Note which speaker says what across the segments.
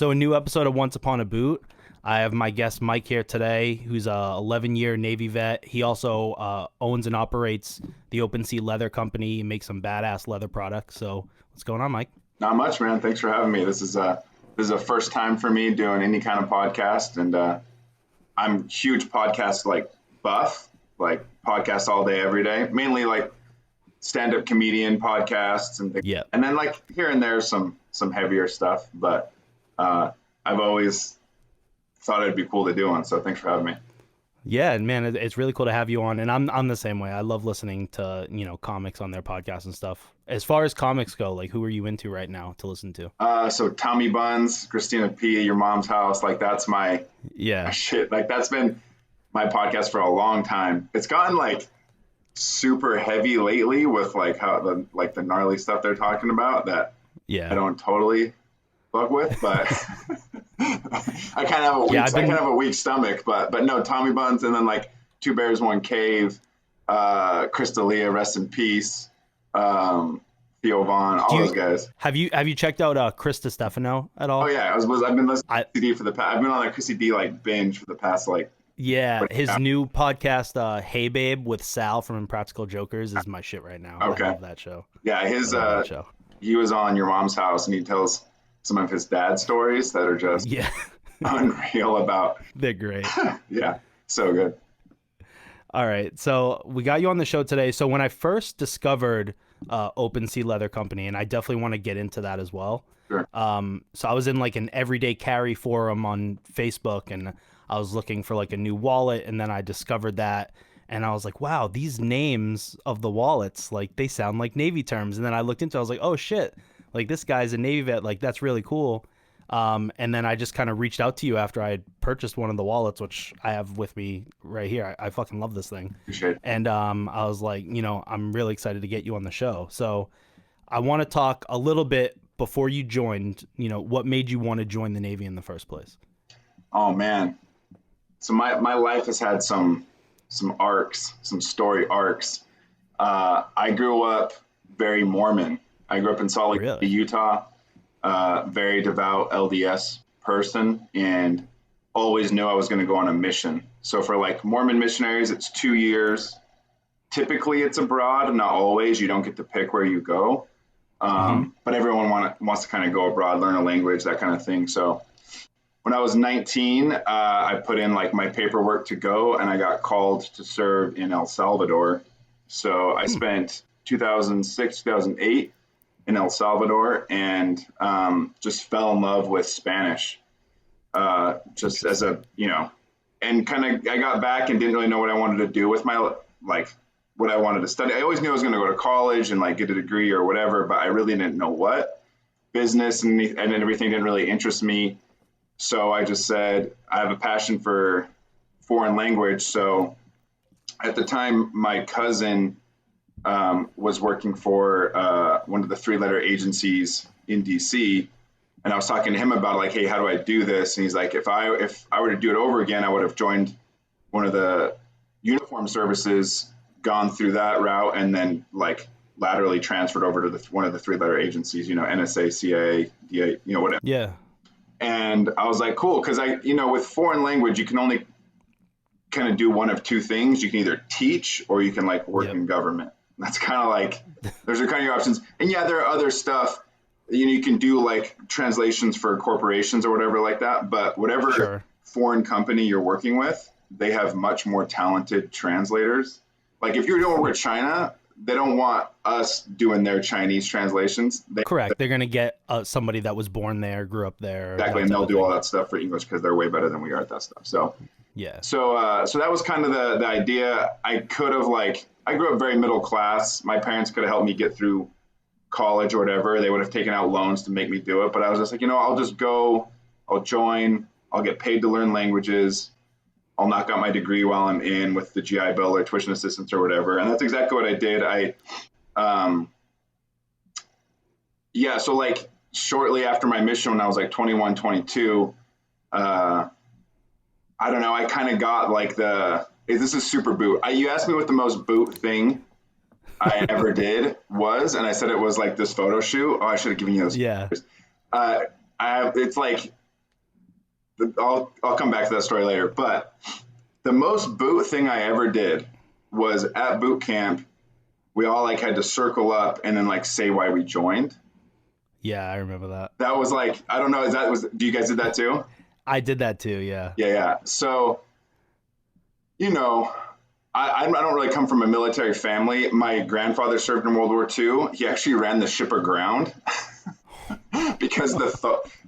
Speaker 1: So a new episode of Once Upon a Boot. I have my guest Mike here today, who's a 11-year Navy vet. He also owns and operates the Open Sea Leather Company. He makes some badass leather products. So what's going on, Mike?
Speaker 2: Not much, man. Thanks for having me. This is a first time for me doing any kind of podcast, and I'm huge podcast buff, like podcasts all day, every day. Mainly like stand-up comedian podcasts and things.
Speaker 1: Yeah.
Speaker 2: And then like here and there some heavier stuff, but I've always thought it'd be cool to do one. So thanks for having me.
Speaker 1: Yeah, man, it's really cool to have you on, and I'm the same way. I love listening to comics on their podcasts and stuff. As far as comics go, like who are you into right now to listen to?
Speaker 2: So Tommy Buns, Christina P, Your Mom's House, like that's my shit. Like that's been my podcast for a long time. It's gotten like super heavy lately with like how the gnarly stuff they're talking about that I don't totally fuck with, but I kind of have a weak stomach, but no, Tommy Buns, and then like Two Bears, One Cave, Crystalia, rest in peace, Theo Vaughn, all those guys.
Speaker 1: Have you checked out Chris DiStefano at all?
Speaker 2: Oh yeah, I've been listening to CD for the past. I've been on a Chrissy D binge for the past
Speaker 1: his new podcast, Hey Babe, with Sal from Impractical Jokers is my shit right now.
Speaker 2: Okay.
Speaker 1: I love that show.
Speaker 2: Yeah, he was on Your Mom's House, and he tells some of his dad stories that are just unreal about.
Speaker 1: They're great.
Speaker 2: Yeah, so good.
Speaker 1: All right, so we got you on the show today. So when I first discovered Open Sea Leather Company, and I definitely want to get into that as well.
Speaker 2: Sure.
Speaker 1: So I was in like an everyday carry forum on Facebook, and I was looking for like a new wallet, and then I discovered that, and I was like, wow, these names of the wallets, like they sound like Navy terms. And then I looked into it, I was like, oh shit, like this guy's a Navy vet, like that's really cool. And then I just kind of reached out to you after I had purchased one of the wallets, which I have with me right here. I fucking love this thing.
Speaker 2: Appreciate it.
Speaker 1: And I was like, I'm really excited to get you on the show. So I want to talk a little bit before you joined, what made you want to join the Navy in the first place?
Speaker 2: Oh man. So my life has had some arcs, some story arcs. I grew up very Mormon. I grew up in Salt Lake City, Utah. Very devout LDS person, and always knew I was going to go on a mission. So for like Mormon missionaries, it's 2 years. Typically it's abroad, not always. You don't get to pick where you go. But everyone wants to kind of go abroad, learn a language, that kind of thing. So when I was 19, I put in like my paperwork to go, and I got called to serve in El Salvador. So I spent 2006, 2008 in El Salvador, and just fell in love with Spanish, just as a, and kind of, I got back and didn't really know what I wanted to do with my, like what I wanted to study. I always knew I was going to go to college and like get a degree or whatever, but I really didn't know what. Business and everything didn't really interest me. So I just said, I have a passion for foreign language. So at the time, my cousin was working for one of the 3-letter agencies in DC, and I was talking to him about like, hey, how do I do this? And he's like, if I were to do it over again, I would have joined one of the uniform services, gone through that route, and then like laterally transferred over to one of the 3-letter agencies, NSA, CIA, DA, whatever.
Speaker 1: Yeah.
Speaker 2: And I was like, cool, because with foreign language, you can only kind of do one of two things. You can either teach or you can like work in government. That's kind of like, those are kind of your options. And yeah, there are other stuff, you can do like translations for corporations or whatever like that, but whatever foreign company you're working with, they have much more talented translators. Like if you're doing with China, they don't want us doing their Chinese translations.
Speaker 1: Correct. They're going to get somebody that was born there, grew up there.
Speaker 2: Exactly. And they'll do all that stuff for English because they're way better than we are at that stuff. So,
Speaker 1: yeah.
Speaker 2: So that was kind of the idea. I could have I grew up very middle class. My parents could have helped me get through college or whatever. They would have taken out loans to make me do it. But I was just like, I'll just go, I'll join, I'll get paid to learn languages. I'll knock out my degree while I'm in with the GI Bill or tuition assistance or whatever. And that's exactly what I did. So like shortly after my mission, when I was like 21, 22, I don't know, I kind of got like this is super boot. You asked me what the most boot thing I ever did was, and I said it was like this photo shoot. Oh, I should have given you those.
Speaker 1: Yeah.
Speaker 2: Pictures. It's like I'll come back to that story later. But the most boot thing I ever did was at boot camp. We all like had to circle up and then like say why we joined.
Speaker 1: Yeah, I remember that.
Speaker 2: That was like, I don't know, do you guys did that too?
Speaker 1: I did that too, yeah.
Speaker 2: Yeah. So, you know, I don't really come from a military family. My grandfather served in World War II. He actually ran the ship aground because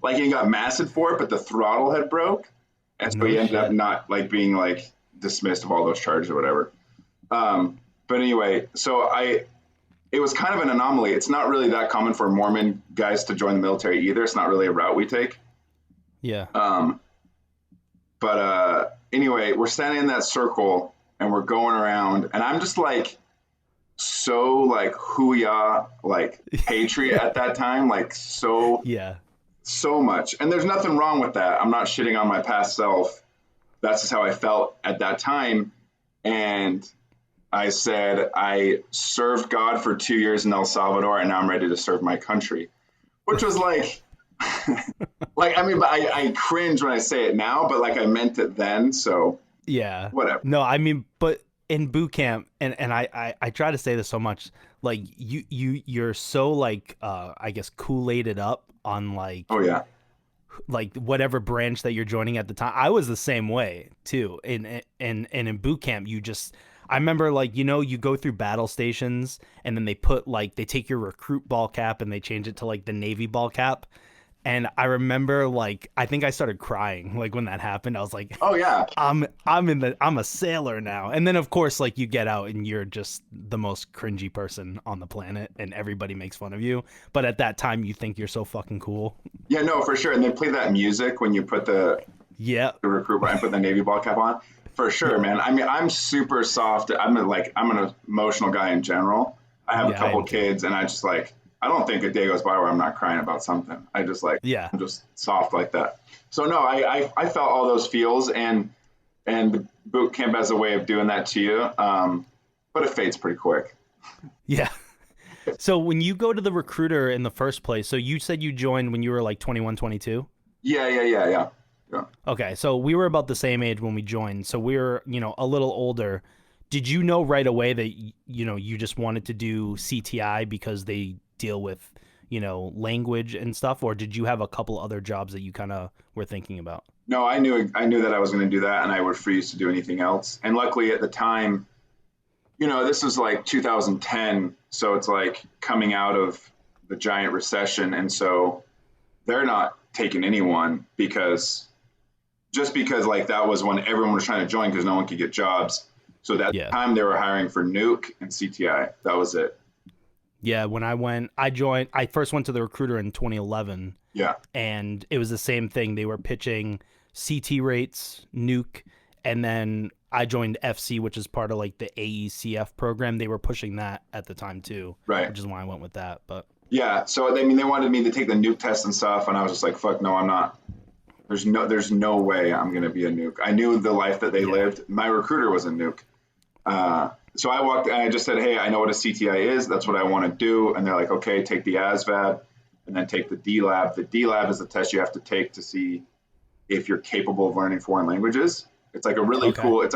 Speaker 2: like he got massed for it, but the throttle had broke. And so he ended up not like being like dismissed of all those charges or whatever. But anyway, so it was kind of an anomaly. It's not really that common for Mormon guys to join the military either. It's not really a route we take.
Speaker 1: Yeah.
Speaker 2: But anyway, we're standing in that circle and we're going around, and I'm just like so like hoo-yah, like patriot at that time, like so much. And there's nothing wrong with that. I'm not shitting on my past self. That's just how I felt at that time. And I said, I served God for 2 years in El Salvador, and now I'm ready to serve my country, which was like, like, I mean, but I cringe when I say it now, but like I meant it then. So
Speaker 1: yeah,
Speaker 2: whatever.
Speaker 1: No, I mean, but in boot camp, and I try to say this so much, like you're so like, I guess Kool-Aided up on like,
Speaker 2: oh yeah,
Speaker 1: like whatever branch that you're joining at the time. I was the same way too. And in boot camp, I remember like, you know, you go through battle stations and then they take your recruit ball cap and they change it to like the Navy ball cap. And I remember like, I think I started crying like when that happened. I was like,
Speaker 2: oh yeah,
Speaker 1: I'm a sailor now. And then of course, like you get out and you're just the most cringy person on the planet and everybody makes fun of you. But at that time you think you're so fucking cool.
Speaker 2: Yeah, no, for sure. And they play that music when you put the recruit and put the Navy ball cap on. For sure, man. I mean, I'm super soft. I'm an emotional guy in general. I have a couple kids, and I just like, I don't think a day goes by where I'm not crying about something. I just like, I'm just soft like that. So no, I felt all those feels, and the boot camp has a way of doing that to you. But it fades pretty quick.
Speaker 1: Yeah. So when you go to the recruiter in the first place, so you said you joined when you were like 21, 22?
Speaker 2: Yeah. Yeah.
Speaker 1: Okay, so we were about the same age when we joined, so we were, you know, a little older. Did you know right away that, you know, you just wanted to do CTI because they deal with, you know, language and stuff, or did you have a couple other jobs that you kind of were thinking about?
Speaker 2: No, I knew that I was going to do that, and I refused to do anything else. And luckily at the time, you know, this was like 2010, so it's like coming out of the giant recession, and so they're not taking anyone because like that was when everyone was trying to join because no one could get jobs. So that time they were hiring for Nuke and CTI. That was it.
Speaker 1: Yeah, when I first went to the recruiter in 2011.
Speaker 2: Yeah.
Speaker 1: And it was the same thing. They were pitching CT rates, Nuke, and then I joined FC, which is part of like the AECF program. They were pushing that at the time too.
Speaker 2: Right.
Speaker 1: Which is why I went with that. But
Speaker 2: yeah, so I mean they wanted me to take the Nuke test and stuff, and I was just like, fuck no, I'm not. There's no way I'm going to be a Nuke. I knew the life that they lived. My recruiter was a Nuke. So I walked and I just said, hey, I know what a CTI is. That's what I want to do. And they're like, okay, take the ASVAB and then take the D-Lab. The D-Lab is the test you have to take to see if you're capable of learning foreign languages. It's like a really cool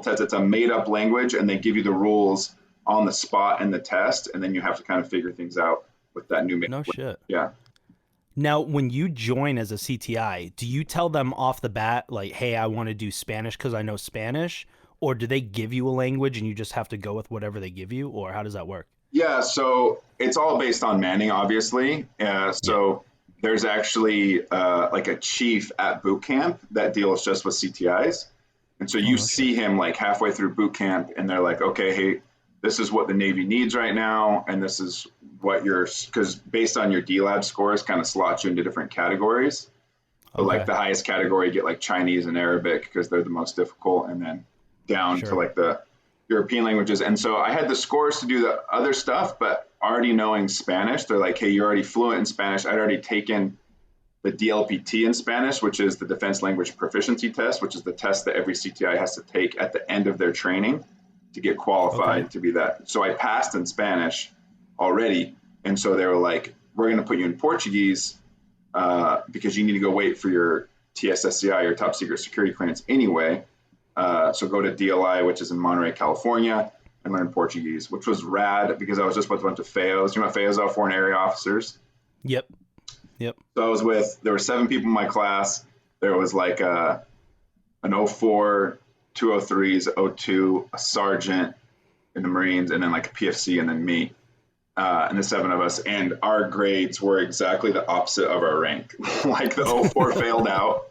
Speaker 2: test. It's a made up language and they give you the rules on the spot in the test. And then you have to kind of figure things out with that new.
Speaker 1: No shit.
Speaker 2: Yeah.
Speaker 1: Now, when you join as a CTI, do you tell them off the bat, like, hey, I want to do Spanish because I know Spanish? Or do they give you a language and you just have to go with whatever they give you? Or how does that work?
Speaker 2: Yeah, so it's all based on Manning, obviously. So there's actually like a chief at boot camp that deals just with CTIs. And so you see him like halfway through boot camp and they're like, okay, hey, this is what the Navy needs right now. And this is what because based on your D-Lab scores kind of slot you into different categories. But like the highest category, you get like Chinese and Arabic because they're the most difficult. And then down to like the European languages. And so I had the scores to do the other stuff, but already knowing Spanish, they're like, hey, you're already fluent in Spanish. I'd already taken the DLPT in Spanish, which is the Defense Language Proficiency Test, which is the test that every CTI has to take at the end of their training to get qualified to be that. So I passed in Spanish already. And so they were like, we're going to put you in Portuguese because you need to go wait for your TSSCI, your top secret security clearance anyway. So go to DLI, which is in Monterey, California, and learn Portuguese, which was rad because I was just with a bunch of FAOs. You know what FAOs are? Foreign area officers.
Speaker 1: Yep.
Speaker 2: So I was there were 7 people in my class. There was like an 04, 203s, 02, a sergeant in the Marines, and then like a PFC, and then me. And the 7 of us, and our grades were exactly the opposite of our rank. Like the 04 failed out.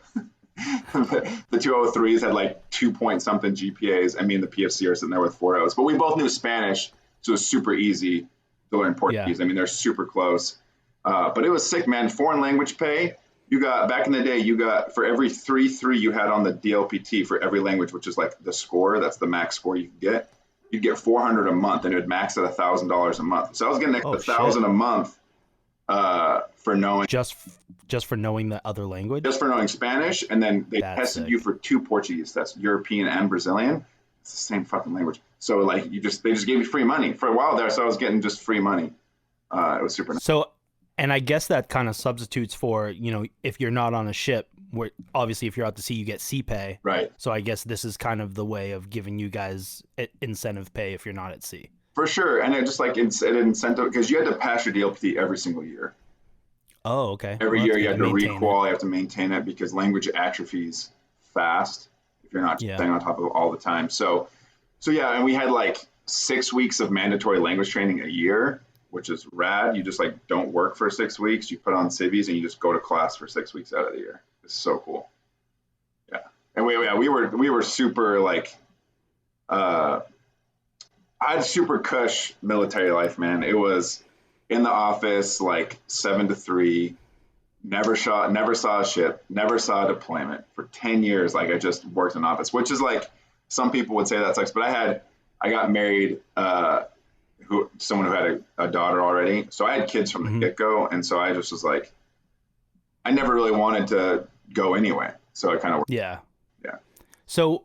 Speaker 2: The 203s had like 2 point something GPAs. I mean, the PFC are sitting there with 4.0s. But we both knew Spanish, so it was super easy to learn Portuguese. I mean, they're super close. But it was sick, man. Foreign language pay. You got, back in the day, you got, for every 3 you had on the DLPT for every language, which is like the score, that's the max score you could get, you'd get $400 a month, and it would max at $1,000 a month. So I was getting $1,000 a month for knowing
Speaker 1: just for knowing the other language,
Speaker 2: just for knowing Spanish, and then they tested you for 2 Portuguese tests, European and Brazilian. It's the same fucking language. So like they just gave you free money for a while there. So I was getting just free money. It was super nice.
Speaker 1: So, and I guess that kind of substitutes for, if you're not on a ship, where obviously if you're out to sea, you get sea pay.
Speaker 2: Right.
Speaker 1: So I guess this is kind of the way of giving you guys incentive pay if you're not at sea.
Speaker 2: For sure. And it just like an incentive, because you had to pass your DLPT every single year.
Speaker 1: Oh, okay.
Speaker 2: Every year you have to requal, you have to maintain it, because language atrophies fast if you're not staying on top of it all the time. So yeah, and we had like 6 weeks of mandatory language training a year, which is rad. You just like don't work for 6 weeks. You put on civvies and you just go to class for 6 weeks out of the year. It's so cool. Yeah. And we were super like, I had super cush military life, man. It was in the office, like 7 to 3, never saw a ship, never saw a deployment for 10 years. Like I just worked in office, which is like, some people would say that sucks, but I got married, someone who had a daughter already. So I had kids from the get-go. And so I just was like, I never really wanted to go anyway. So I kind of worked.
Speaker 1: Yeah.
Speaker 2: Yeah.
Speaker 1: So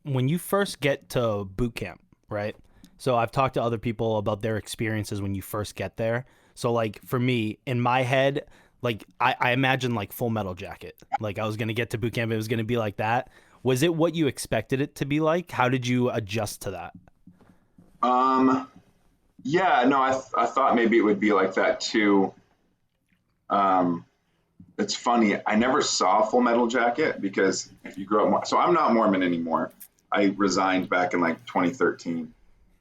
Speaker 1: when you first get to boot camp, right? So I've talked to other people about their experiences when you first get there. So like for me, in my head, like I imagine like Full Metal Jacket. Like I was going to get to boot camp, it was going to be like that. Was it what you expected it to be like? How did you adjust to that?
Speaker 2: Yeah, no, I thought maybe it would be like that too. It's funny. I never saw Full Metal Jacket, because if you grow up, so I'm not Mormon anymore. I resigned back in like 2013.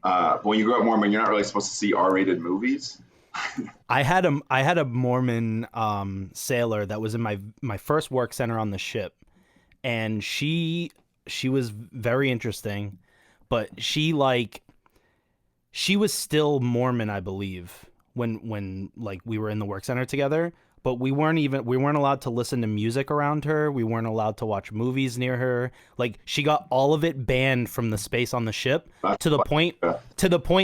Speaker 2: But when you grow up Mormon, you're not really supposed to see R-rated movies.
Speaker 1: I had a Mormon sailor that was in my first work center on the ship, and she was very interesting, but she was still Mormon, I believe, when like we were in the work center together. But we weren't allowed to listen to music around her. We weren't allowed to watch movies near her. Like she got all of it banned from the space on the ship, to the point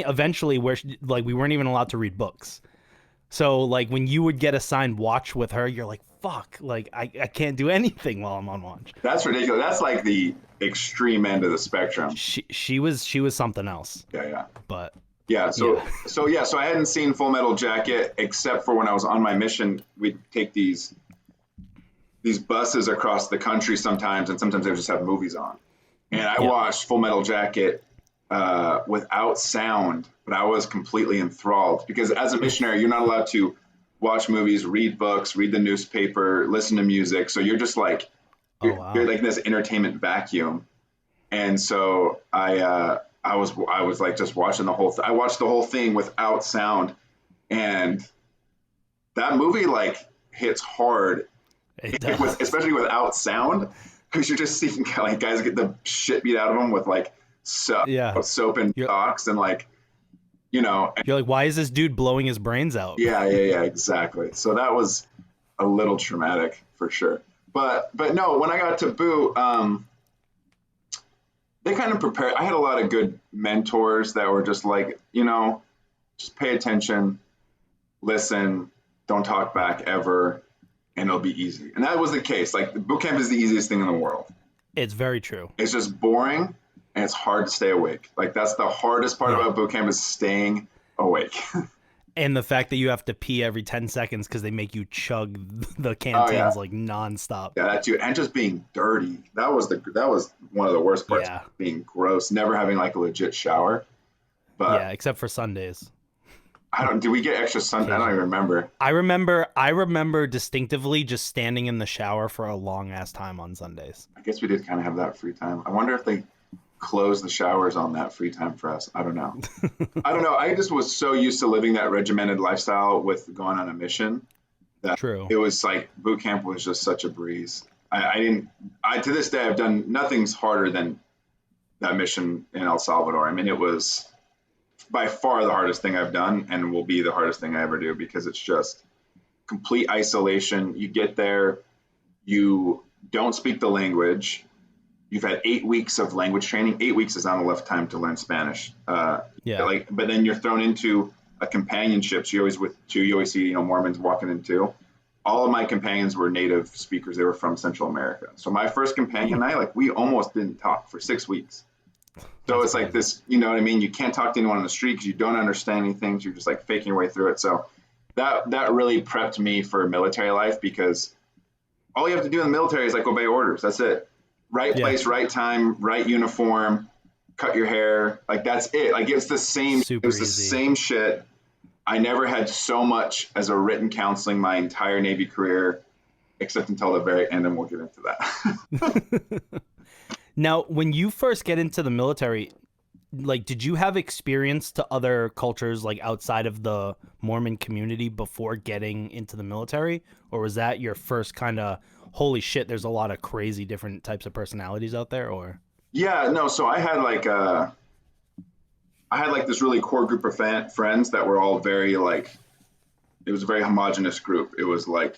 Speaker 1: eventually where we weren't even allowed to read books. So like when you would get assigned watch with her, you're like, fuck, like I can't do anything while I'm on watch.
Speaker 2: That's ridiculous. That's like the extreme end of the spectrum.
Speaker 1: She was something else.
Speaker 2: Yeah.
Speaker 1: But
Speaker 2: So I hadn't seen Full Metal Jacket, except for when I was on my mission. We'd take these buses across the country sometimes, and sometimes they would just have movies on. And I watched Full Metal Jacket without sound, but I was completely enthralled, because as a missionary, you're not allowed to watch movies, read books, read the newspaper, listen to music. So you're just like, you're like in this entertainment vacuum. And so I was like just watching the whole I watched the whole thing without sound, and that movie like hits hard, especially without sound, because you're just seeing like guys get the shit beat out of them with like soap and socks, and like, you're like, why is this dude blowing his brains out? Yeah, exactly. So that was a little traumatic for sure. But no, when I got to boot, they kind of prepared. I had a lot of good mentors that were just like, just pay attention, listen, don't talk back ever, and it'll be easy. And that was the case. Like, the boot camp is the easiest thing in the world.
Speaker 1: It's very true.
Speaker 2: It's just boring, and it's hard to stay awake. Like, that's the hardest part about boot camp, is staying awake.
Speaker 1: And the fact that you have to pee every 10 seconds because they make you chug the
Speaker 2: Oh yeah,
Speaker 1: canteens like nonstop.
Speaker 2: yeah, that too, and just being dirty. That was one of the worst parts.
Speaker 1: Yeah.
Speaker 2: Being gross, never having like a legit shower. But
Speaker 1: Yeah, except for Sundays.
Speaker 2: I don't. Did we get extra sun? I don't even
Speaker 1: Occasionally.
Speaker 2: remember.
Speaker 1: I remember distinctively just standing in the shower for a long ass time on Sundays.
Speaker 2: I guess we did kind of have that free time. I wonder if they closed the showers on that free time for us. I don't know. I don't know. I just was so used to living that regimented lifestyle with going on a mission that
Speaker 1: True.
Speaker 2: it was like boot camp was just such a breeze. I didn't. I to this day I've done nothing's harder than that mission in El Salvador. I mean, it was by far the hardest thing I've done, and will be the hardest thing I ever do because it's just complete isolation. You get there, you don't speak the language. You've had 8 weeks of language training. 8 weeks is not enough time to learn Spanish.
Speaker 1: Yeah.
Speaker 2: But then you're thrown into a companionship. So you always with two. You always see Mormons walking in two. All of my companions were native speakers. They were from Central America. So my first companion night, like we almost didn't talk for 6 weeks. So
Speaker 1: That's
Speaker 2: it's like
Speaker 1: crazy.
Speaker 2: this, you know what I mean? You can't talk to anyone on the street because you don't understand anything. So you're just like faking your way through it. So that really prepped me for military life because all you have to do in the military is like obey orders. That's it. Right
Speaker 1: Yeah.
Speaker 2: place, right time, right uniform, cut your hair. Like that's it. Like it's the same.
Speaker 1: Super
Speaker 2: It was the
Speaker 1: easy.
Speaker 2: same shit. I never had so much as a written counseling my entire Navy career, except until the very end, and we'll get into that.
Speaker 1: Now, when you first get into the military, like, did you have experience to other cultures like outside of the Mormon community before getting into the military, or was that your first kind of holy shit? There's a lot of crazy different types of personalities out there, or
Speaker 2: Yeah, no. So I had like this really core group of friends that were all very like it was a very homogenous group. It was like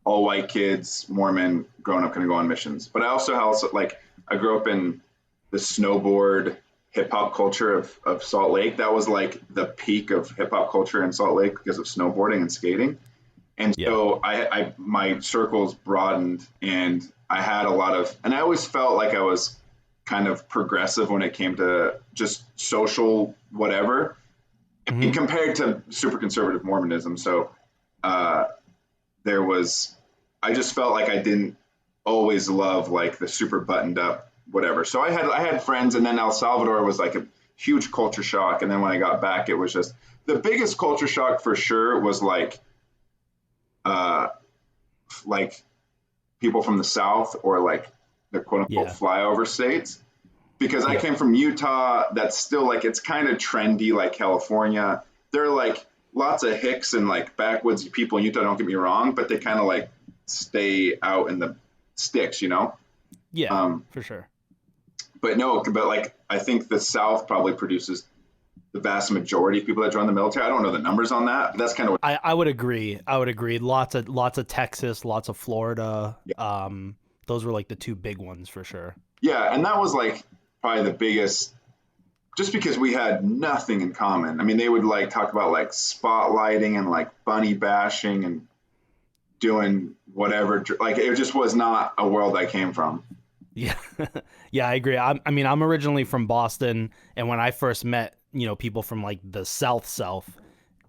Speaker 2: all white kids, Mormon, growing up, going to go on missions. But I also like I grew up in the snowboard hip hop culture of Salt Lake. That was like the peak of hip hop culture in Salt Lake because of snowboarding and skating. And
Speaker 1: yeah,
Speaker 2: so I my circles broadened, and I had a lot of, and I always felt like I was kind of progressive when it came to just social whatever,
Speaker 1: hmm
Speaker 2: compared to super conservative Mormonism. So uh, there was, I just felt like I didn't always love like the super buttoned up whatever. So I had friends, and then El Salvador was like a huge culture shock, and then when I got back, it was just the biggest culture shock for sure was uh, like people from the South or like the quote unquote
Speaker 1: yeah,
Speaker 2: flyover states. Because I
Speaker 1: yeah,
Speaker 2: came from Utah, that's still like it's kind of trendy like California. There are like lots of hicks and like backwoods people in Utah, don't get me wrong, but they kind of like stay out in the sticks, you know?
Speaker 1: yeah,
Speaker 2: Um,
Speaker 1: for sure.
Speaker 2: but no, but like I think the South probably produces the vast majority of people that join the military. I don't know the numbers on that, but that's kind of what.
Speaker 1: I would agree. I would agree. Lots of Texas, lots of Florida.
Speaker 2: Yeah.
Speaker 1: Those were like the two big ones for sure.
Speaker 2: Yeah, and that was like probably the biggest just because we had nothing in common. I mean, they would like talk about like spotlighting and like bunny bashing and doing whatever. Like it just was not a world I came from.
Speaker 1: Yeah, yeah, I agree. I mean, I'm originally from Boston, and when I first met, people from like the South,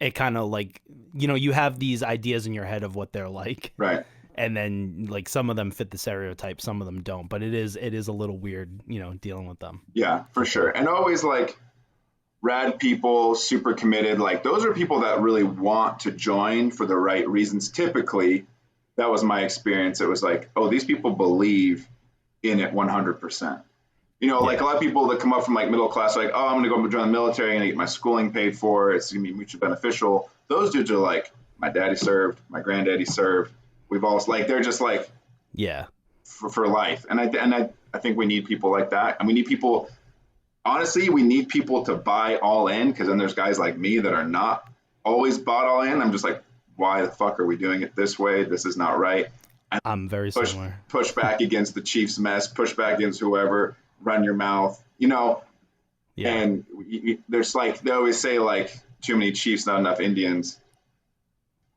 Speaker 1: it kind of like, you have these ideas in your head of what they're like,
Speaker 2: Right.
Speaker 1: and then like some of them fit the stereotype, some of them don't. But it is a little weird, dealing with them
Speaker 2: Yeah, for
Speaker 1: for
Speaker 2: sure.
Speaker 1: sure.
Speaker 2: And always like rad people, super committed. Like those are people that really want to join for the right reasons. Typically, that was my experience. It was like, oh, these people believe in it 100%. Like a
Speaker 1: Yeah,
Speaker 2: lot of people that come up from like middle class, like, oh, I'm going to go join the military, I'm going to get my schooling paid for. It's going to be mutually beneficial. Those dudes are like, my daddy served, my granddaddy served. We've all like, they're just like
Speaker 1: yeah,
Speaker 2: for life. And I think we need people like that. And we need people, honestly, we need people to buy all in because then there's guys like me that are not always bought all in. I'm just like, why the fuck are we doing it this way? This is not right. And
Speaker 1: I'm very
Speaker 2: push
Speaker 1: similar.
Speaker 2: push back against the Chiefs mess, push back against whoever, run your mouth,
Speaker 1: Yeah,
Speaker 2: and there's like they always say like too many Chiefs, not enough Indians.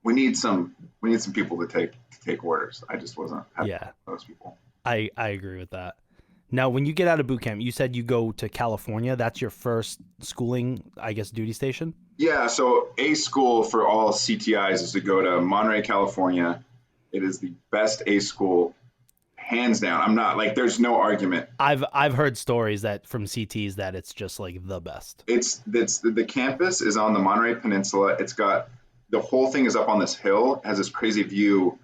Speaker 2: We need some people to take orders. I just wasn't having
Speaker 1: yeah,
Speaker 2: those people.
Speaker 1: I agree with that. Now, when you get out of boot camp, you said you go to California. That's your first schooling, I guess, duty station.
Speaker 2: Yeah, so A school for all CTIs is to go to Monterey, California. It is the best A school, hands down. I'm not like there's no argument.
Speaker 1: I've heard stories that from CTs that it's just like the best.
Speaker 2: It's the campus is on the Monterey Peninsula. It's got the whole thing is up on this hill, has this crazy view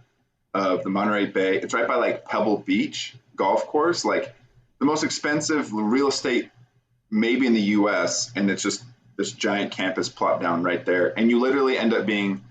Speaker 2: of the Monterey Bay. It's right by like Pebble Beach golf course, like the most expensive real estate maybe in the US, and it's just this giant campus plopped down right there. And you literally end up being,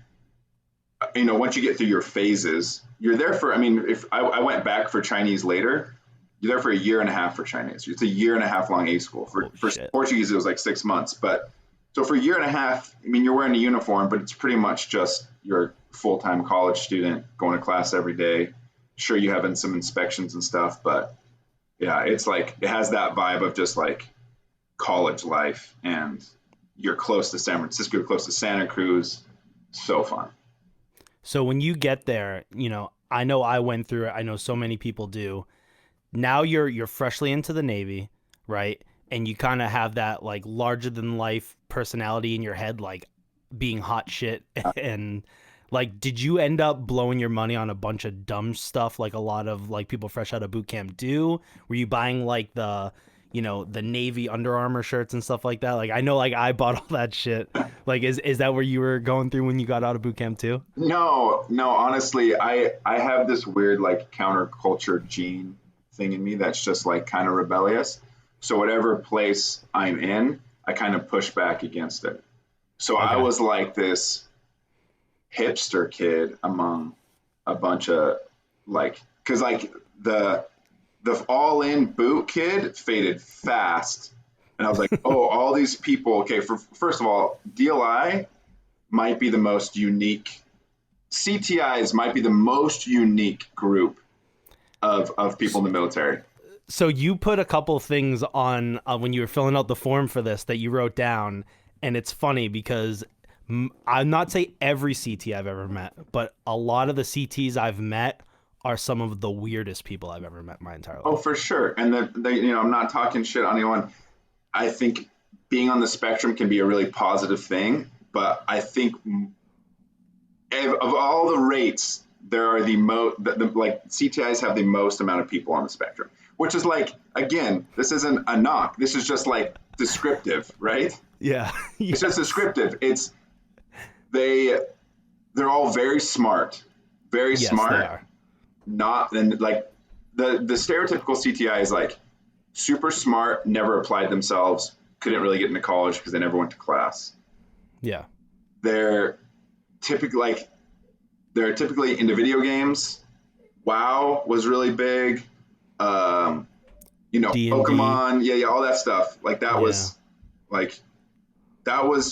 Speaker 2: once you get through your phases, you're there for, I mean, if I went back for Chinese later, you're there for a year and a half for Chinese. It's a year and a half long A school. For Portuguese, it was like 6 months. But so for a year and a half, I mean, you're wearing a uniform, but it's pretty much just you're a full-time college student going to class every day. Sure, you having some inspections and stuff, but yeah, it's like, it has that vibe of just like college life, and you're close to San Francisco, you're close to Santa Cruz. So fun.
Speaker 1: So when you get there, I know I went through it. I know so many people do. Now you're freshly into the Navy, right? And you kind of have that like larger than life personality in your head, like being hot shit. And like, did you end up blowing your money on a bunch of dumb stuff like a lot of like people fresh out of boot camp do? Were you buying like the Navy Under Armour shirts and stuff like that? Like, I know, like, I bought all that shit. Like, is that where you were going through when you got out of boot camp too?
Speaker 2: No, honestly, I have this weird like counterculture gene thing in me that's just like kind of rebellious. So whatever place I'm in, I kind of push back against it. So I was like this hipster kid among a bunch of like, because like the all-in boot kid faded fast, and I was like, oh, all these people. Okay, first of all, DLI might be the most unique. CTIs might be the most unique group of people in the military.
Speaker 1: So you put a couple things on when you were filling out the form for this that you wrote down, and it's funny because I'm not say every CT I've ever met, but a lot of the CTs I've met are some of the weirdest people I've ever met in my entire life.
Speaker 2: Oh, for sure. And I'm not talking shit on anyone. I think being on the spectrum can be a really positive thing, but I think of all the rates, there are the most, like CTIs have the most amount of people on the spectrum, which is like, again, this isn't a knock. This is just like descriptive, right?
Speaker 1: Yeah.
Speaker 2: It's just descriptive. They're all very smart, very smart.
Speaker 1: They are.
Speaker 2: Not, and like the stereotypical CTI is like super smart, never applied themselves, couldn't really get into college because they never went to class.
Speaker 1: Yeah.
Speaker 2: They're typically into video games. WoW was really big.
Speaker 1: D&D.
Speaker 2: Pokemon, yeah, all that stuff. Like that was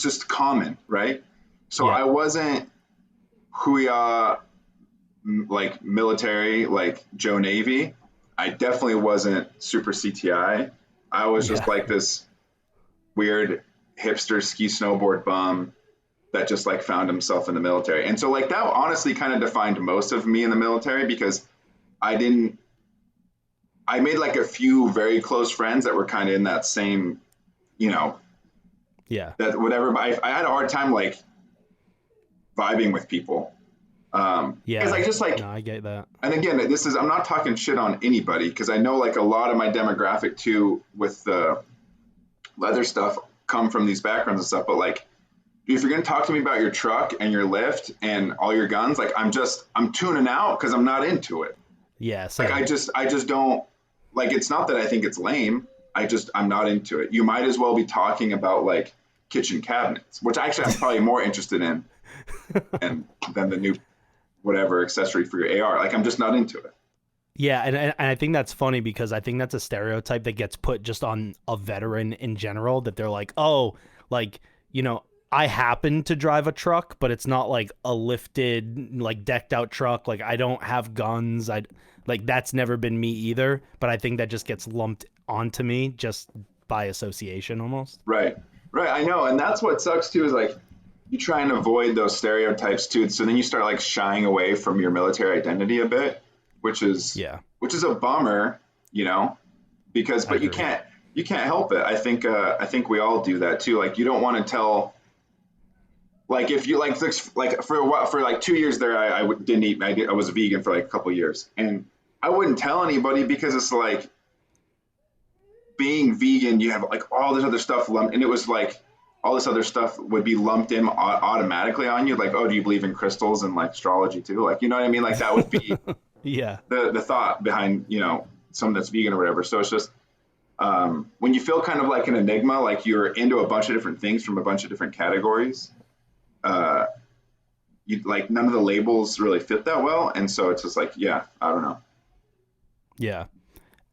Speaker 2: just common, right? So I wasn't Huya like military, like Joe Navy. I definitely wasn't super CTI. I was just like this weird hipster ski snowboard bum that just like found himself in the military. And so like that honestly kind of defined most of me in the military, because I made like a few very close friends that were kind of in that same, that whatever. But I had a hard time like vibing with people. Because I
Speaker 1: get that.
Speaker 2: And again, I'm not talking shit on anybody, because I know like a lot of my demographic too with the leather stuff come from these backgrounds and stuff. But like, if you're going to talk to me about your truck and your lift and all your guns, like I'm tuning out because I'm not into it.
Speaker 1: Yeah. Same.
Speaker 2: Like I just don't like, it's not that I think it's lame. I'm not into it. You might as well be talking about like kitchen cabinets, which actually I'm probably more interested in than the new whatever accessory for your AR. Like I'm just not into it.
Speaker 1: Yeah, and I think that's funny because I think that's a stereotype that gets put just on a veteran in general, that they're like, oh, like, I happen to drive a truck, but it's not like a lifted, like decked out truck. Like I don't have guns. Like that's never been me either. But I think that just gets lumped onto me just by association almost.
Speaker 2: Right. I know. And that's what sucks too, is like, you try and avoid those stereotypes too. So then you start like shying away from your military identity a bit, which is a bummer, because, but you can't help it. I think we all do that too. Like you don't want to tell Like if you like for a while, for like 2 years there, didn't eat. I was vegan for like a couple of years, and I wouldn't tell anybody because it's like being vegan, you have like all this other stuff lumped, and it was like all this other stuff would be lumped in automatically on you. Like, oh, do you believe in crystals and like astrology too? Like, you know what I mean? Like that would be
Speaker 1: yeah,
Speaker 2: the thought behind, you know, someone that's vegan or whatever. So it's just when you feel kind of like an enigma, like you're into a bunch of different things from a bunch of different categories. You like none of the labels really fit that well, and so it's just like, yeah, I don't know.
Speaker 1: Yeah.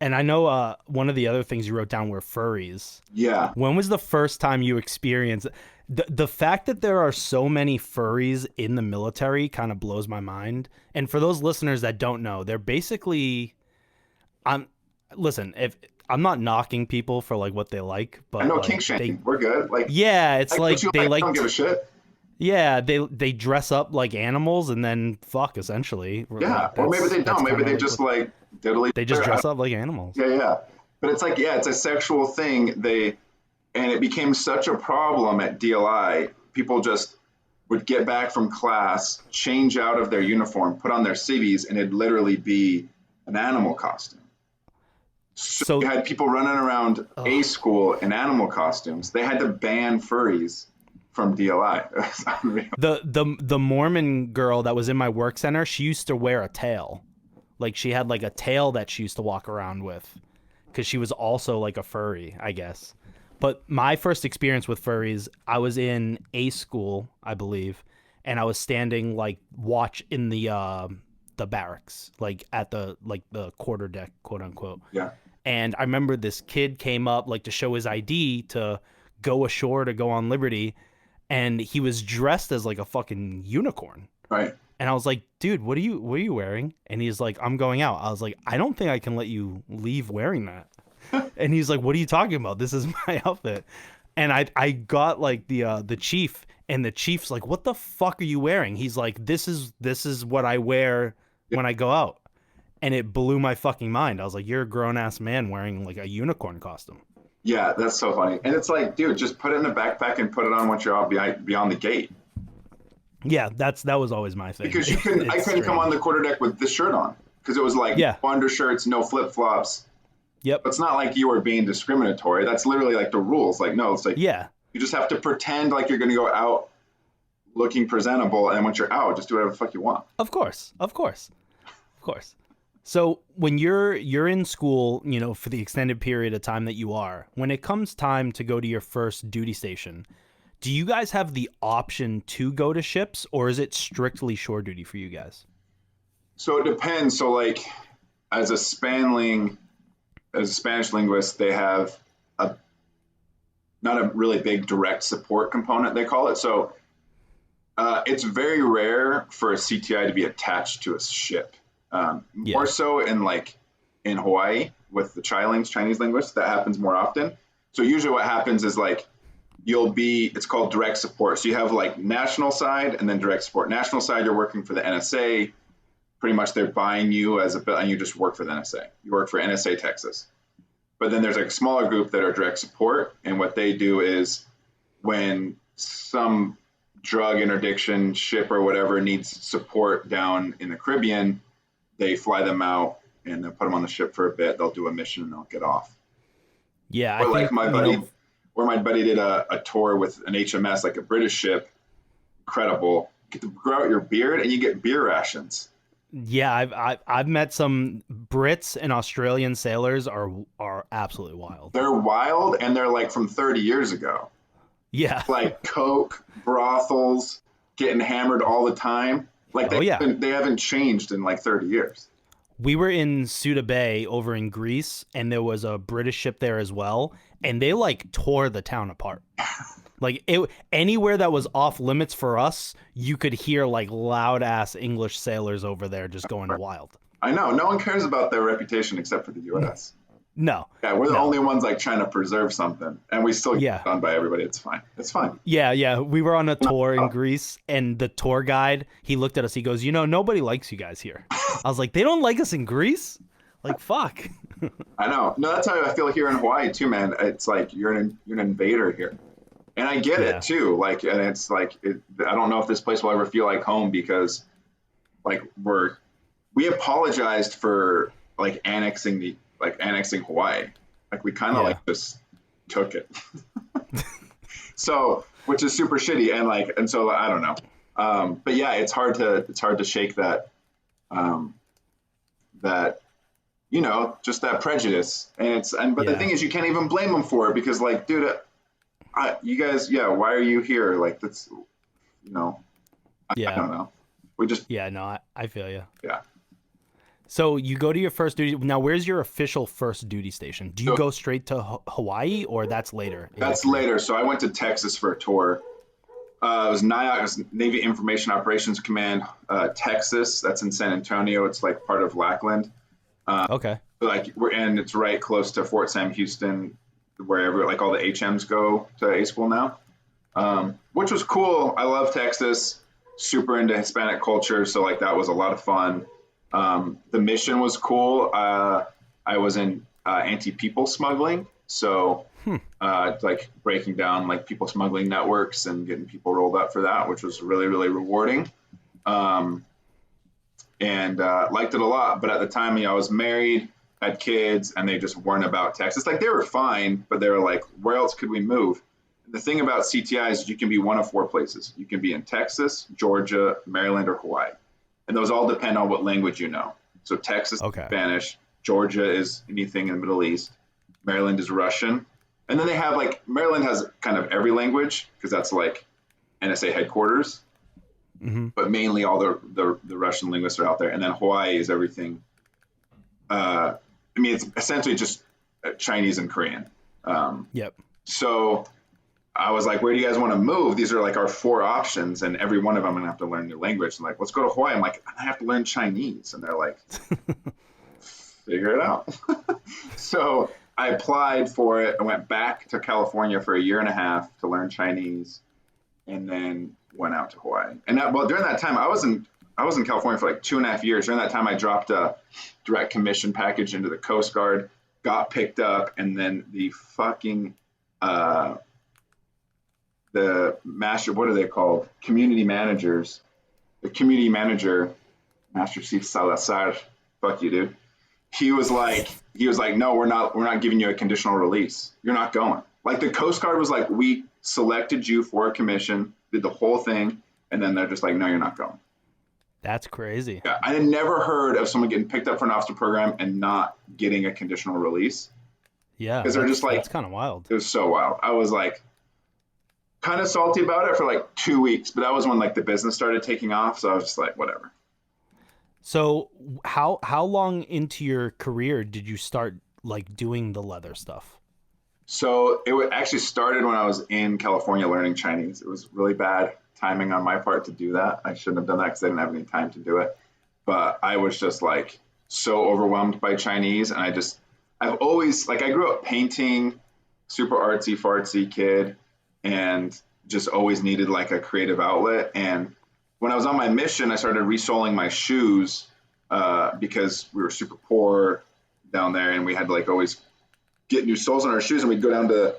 Speaker 1: And I know one of the other things you wrote down were furries.
Speaker 2: Yeah.
Speaker 1: When was the first time you experienced the fact that there are so many furries in the military kind of blows my mind. And for those listeners that don't know, they're basically listen, if I'm not knocking people for like what they like, but
Speaker 2: I know,
Speaker 1: like,
Speaker 2: kink shaming. We're good. Like,
Speaker 1: yeah, it's like they like
Speaker 2: don't give a shit.
Speaker 1: Yeah, they dress up like animals and then fuck, essentially.
Speaker 2: Yeah,
Speaker 1: like,
Speaker 2: or maybe they don't. Maybe they just like diddly.
Speaker 1: They just dress up like animals.
Speaker 2: Yeah. But it's like, yeah, it's a sexual thing. And it became such a problem at DLI. People just would get back from class, change out of their uniform, put on their civvies, and it'd literally be an animal costume. So you had people running around A school in animal costumes. They had to ban furries from DLI.
Speaker 1: The Mormon girl that was in my work center, she used to wear a tail. Like she had like a tail that she used to walk around with because she was also like a furry, I guess. But my first experience with furries, I was in A school, I believe, and I was standing like watch in the barracks, like at the quarter deck, quote unquote.
Speaker 2: Yeah.
Speaker 1: And I remember this kid came up like to show his ID to go ashore to go on Liberty. And he was dressed as like a fucking unicorn.
Speaker 2: Right.
Speaker 1: And I was like, dude, what are you wearing? And he's like, I'm going out. I was like, I don't think I can let you leave wearing that. And he's like, what are you talking about? This is my outfit. And I got like the chief, and the chief's like, what the fuck are you wearing? He's like, this is what I wear when I go out. And it blew my fucking mind. I was like, you're a grown ass man wearing like a unicorn costume.
Speaker 2: Yeah, that's so funny. And it's like, dude, just put it in a backpack and put it on once you're out beyond the gate.
Speaker 1: Yeah, that was always my thing.
Speaker 2: Because I couldn't come on the quarterdeck with this shirt on because it was like no undershirts, no flip flops.
Speaker 1: Yep.
Speaker 2: It's not like you were being discriminatory. That's literally like the rules. Like, no, it's like, you just have to pretend like you're going to go out looking presentable, and once you're out, just do whatever the fuck you want.
Speaker 1: Of course. So when you're in school, you know, for the extended period of time that you are, when it comes time to go to your first duty station, do you guys have the option to go to ships, or is it strictly shore duty for you guys?
Speaker 2: So it depends. So like as a Spanish linguist, they have not a really big direct support component, they call it. So it's very rare for a CTI to be attached to a ship. More so in Hawaii with the Chinese linguists, that happens more often. So usually what happens is like it's called direct support. So you have like national side and then direct support. National side, you're working for the NSA. Pretty much they're buying you and you just work for the NSA. You work for NSA Texas. But then there's like a smaller group that are direct support. And what they do is when some drug interdiction ship or whatever needs support down in the Caribbean, they fly them out and they'll put them on the ship for a bit. They'll do a mission and they'll get off.
Speaker 1: Yeah.
Speaker 2: Or like my buddy did a tour with an HMS, like a British ship. Incredible. You get to grow out your beard and you get beer rations.
Speaker 1: Yeah, I've met some Brits and Australian sailors are absolutely wild.
Speaker 2: They're wild, and they're like from 30 years ago.
Speaker 1: Yeah.
Speaker 2: Like coke, brothels, getting hammered all the time. Like they haven't changed in like 30 years.
Speaker 1: We were in Suda Bay over in Greece, and there was a British ship there as well, and they like tore the town apart. Like anywhere that was off limits for us, you could hear like loud ass English sailors over there just going wild.
Speaker 2: I know. No one cares about their reputation except for the U.S.
Speaker 1: No.
Speaker 2: Yeah, we're the only ones like trying to preserve something, and we still get done by everybody. It's fine. It's fine.
Speaker 1: Yeah. We were on a tour in Greece, and the tour guide, he looked at us. He goes, nobody likes you guys here. I was like, they don't like us in Greece? Like, fuck.
Speaker 2: I know. No, that's how I feel here in Hawaii too, man. It's like you're an invader here. And I get
Speaker 1: Yeah.
Speaker 2: it too. Like, and it's like, I don't know if this place will ever feel like home because like we apologized for like annexing Hawaii. Like we kind of like
Speaker 1: Yeah.
Speaker 2: just took it. So, which is super shitty. And so I don't know. But yeah, it's hard to shake that, um, that, just that prejudice. But the
Speaker 1: Yeah.
Speaker 2: thing is, you can't even blame them for it because like, dude, you guys, yeah, why are you here? Like that's, I
Speaker 1: Yeah.
Speaker 2: don't know. We just,
Speaker 1: Yeah. No, I feel you.
Speaker 2: yeah.
Speaker 1: So you go to your first duty. Now, where's your official first duty station? Do you
Speaker 2: So
Speaker 1: go straight to Hawaii, or that's later in your
Speaker 2: that's
Speaker 1: career?
Speaker 2: later. So I went to Texas for a tour. It was NIOC, it was Navy Information Operations Command, Texas. That's in San Antonio. It's like part of Lackland.
Speaker 1: Okay.
Speaker 2: And it's right close to Fort Sam Houston, wherever like all the HMs go to A school now, which was cool. I love Texas. Super into Hispanic culture, so like that was a lot of fun. The mission was cool. I was in anti-people smuggling, so like breaking down like people smuggling networks and getting people rolled up for that, which was really really rewarding. Um, and liked it a lot. But at the time, I was married, had kids, and they just weren't about Texas. Like they were fine, but they were like, where else could we move? The thing about CTI is you can be one of four places. You can be in Texas, Georgia, Maryland, or Hawaii. And those all depend on what language you know. So Texas is
Speaker 1: Okay.
Speaker 2: Spanish, Georgia is anything in the Middle East, Maryland is Russian. And then they have like, Maryland has kind of every language because that's like NSA headquarters,
Speaker 1: Hmm.
Speaker 2: but mainly all the Russian linguists are out there. And then Hawaii is everything. It's essentially just Chinese and Korean.
Speaker 1: Yep.
Speaker 2: So I was like, where do you guys want to move? These are like our four options, and every one of them I'm gonna have to learn new language. I'm like, let's go to Hawaii. I'm like, I have to learn Chinese, and they're like, figure it out. So I applied for it. I went back to California for a year and a half to learn Chinese, and then went out to Hawaii. And during that time, I was in California for like 2.5 years. During that time, I dropped a direct commission package into the Coast Guard, got picked up, and then the master, what are they called? Community managers. The community manager, Master Chief Salazar, fuck you, dude. He was like, no, we're not giving you a conditional release. You're not going. Like the Coast Guard was like, we selected you for a commission, did the whole thing, and then they're just like, no, you're not going.
Speaker 1: That's crazy.
Speaker 2: Yeah, I had never heard of someone getting picked up for an officer program and not getting a conditional release
Speaker 1: Yeah,
Speaker 2: because they're just like,
Speaker 1: that's kind of wild.
Speaker 2: it was so wild. I was like, kind of salty about it for like 2 weeks, but that was when like the business started taking off. So I was just like, whatever.
Speaker 1: So how long into your career did you start like doing the leather stuff?
Speaker 2: So actually started when I was in California learning Chinese. It was really bad timing on my part to do that. I shouldn't have done that because I didn't have any time to do it. But I was just like so overwhelmed by Chinese. And I've always, like, I grew up painting, super artsy fartsy kid, and just always needed like a creative outlet. And when I was on my mission, I started resoling my shoes because we were super poor down there, and we had to like always get new soles on our shoes. And we'd go down to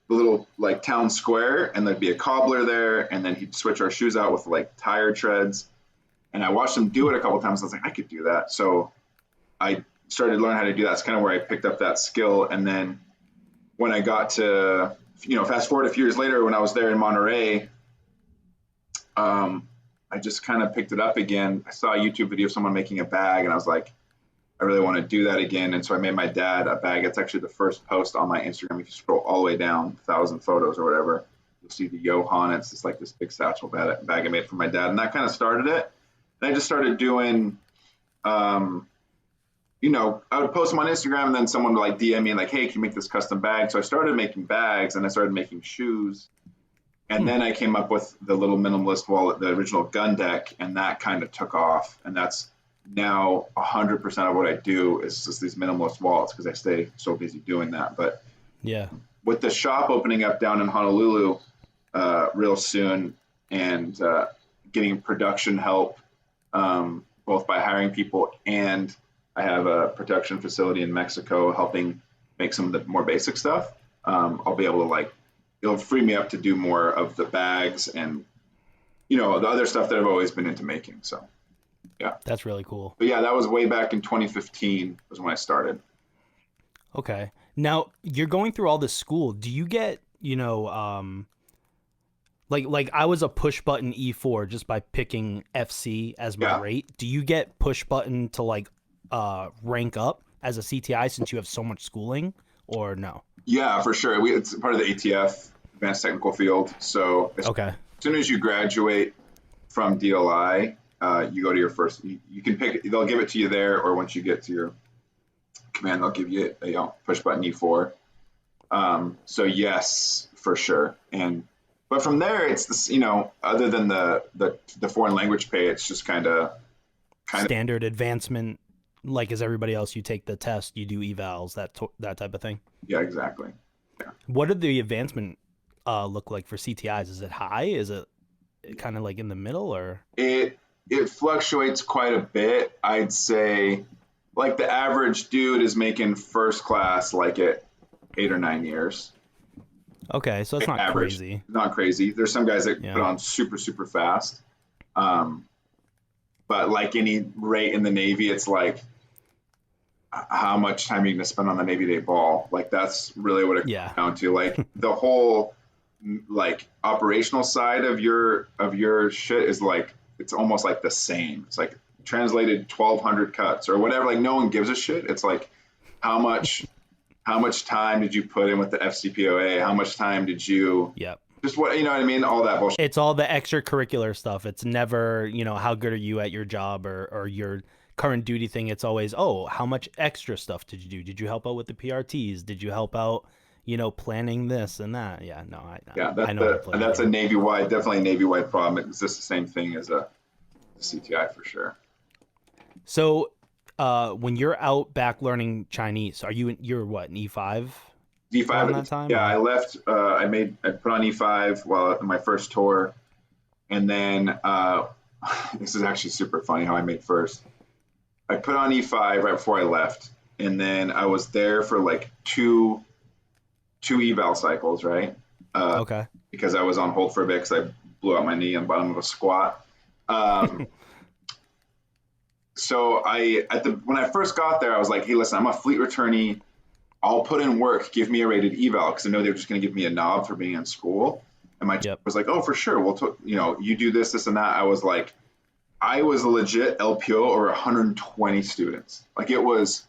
Speaker 2: the little like town square, and there'd be a cobbler there, and then he'd switch our shoes out with like tire treads. And I watched him do it a couple of times. I was like, I could do that. So I started learning how to do that. It's kind of where I picked up that skill. And then when I got to, fast forward a few years later, when I was there in Monterey, I just kind of picked it up again. I saw a YouTube video of someone making a bag, and I was like, I really want to do that again. And so I made my dad a bag. It's actually the first post on my Instagram. If you scroll all the way down, 1,000 photos or whatever, you'll see the Johan. It's just like this big satchel bag I made for my dad. And that kind of started it. And I just started doing, I would post them on Instagram, and then someone would like DM me and like, hey, can you make this custom bag? So I started making bags, and I started making shoes. And then I came up with the little minimalist wallet, the original gun deck, and that kind of took off. And that's now 100% of what I do is just these minimalist wallets because I stay so busy doing that. But
Speaker 1: Yeah.
Speaker 2: with the shop opening up down in Honolulu real soon, and getting production help, both by hiring people, and I have a production facility in Mexico helping make some of the more basic stuff. I'll be able to like it'll free me up to do more of the bags and, the other stuff that I've always been into making. So, yeah.
Speaker 1: That's really cool.
Speaker 2: But yeah, that was way back in 2015 was when I started.
Speaker 1: Okay. Now you're going through all this school. Do you get, like I was a push button E4 just by picking FC as my rate. Do you get push button to like rank up as a CTI since you have so much schooling, or no?
Speaker 2: Yeah, for sure. It's part of the ATF, Advanced Technical Field. So
Speaker 1: okay.
Speaker 2: As soon as you graduate from DLI, you go to your first. You can pick. They'll give it to you there, or once you get to your command, they'll give you a push button E4. So yes, for sure. But from there, it's this. Other than the foreign language pay, it's just kind of
Speaker 1: standard advancement. Like as everybody else, you take the test, you do evals, that type of thing.
Speaker 2: Yeah, exactly. Yeah.
Speaker 1: What did the advancement look like for CTIs? Is it high? Is it kind of like in the middle, or
Speaker 2: it fluctuates quite a bit? I'd say like the average dude is making first class like at 8 or 9 years.
Speaker 1: Okay, so it's not
Speaker 2: average.
Speaker 1: Crazy.
Speaker 2: Not crazy. There's some guys that put on super, super fast. But like any rate in the Navy, it's like how much time you're going to spend on the Navy Day ball. Like that's really what it comes down to. Like the whole like operational side of your shit is like, it's almost like the same. It's like translated 1,200 cuts or whatever. Like no one gives a shit. It's like how much time did you put in with the FCPOA? How much time did you?
Speaker 1: Yep.
Speaker 2: Just what, you know what I mean? All that bullshit.
Speaker 1: It's all the extracurricular stuff. It's never, how good are you at your job or your current duty thing. It's always, how much extra stuff did you do? Did you help out with the PRTs? Did you help out, planning this and that? Yeah, no, I know.
Speaker 2: That's a definitely a Navy-wide problem. It's just the same thing as a CTI for sure.
Speaker 1: So when you're out back learning Chinese, you're what, an E5?
Speaker 2: D5 at that time? Yeah, I left. I put on E5 while in my first tour, and then this is actually super funny how I made first. I put on E5 right before I left, and then I was there for like two eval cycles, right?
Speaker 1: Okay.
Speaker 2: Because I was on hold for a bit because I blew out my knee on the bottom of a squat. So when I first got there, I was like, hey, listen, I'm a fleet returnee. I'll put in work, give me a rated eval, because I know they're just going to give me a knob for being in school. And my team was like, oh, for sure. Well, you do this, and that. I was like, I was a legit LPO over 120 students. Like, it was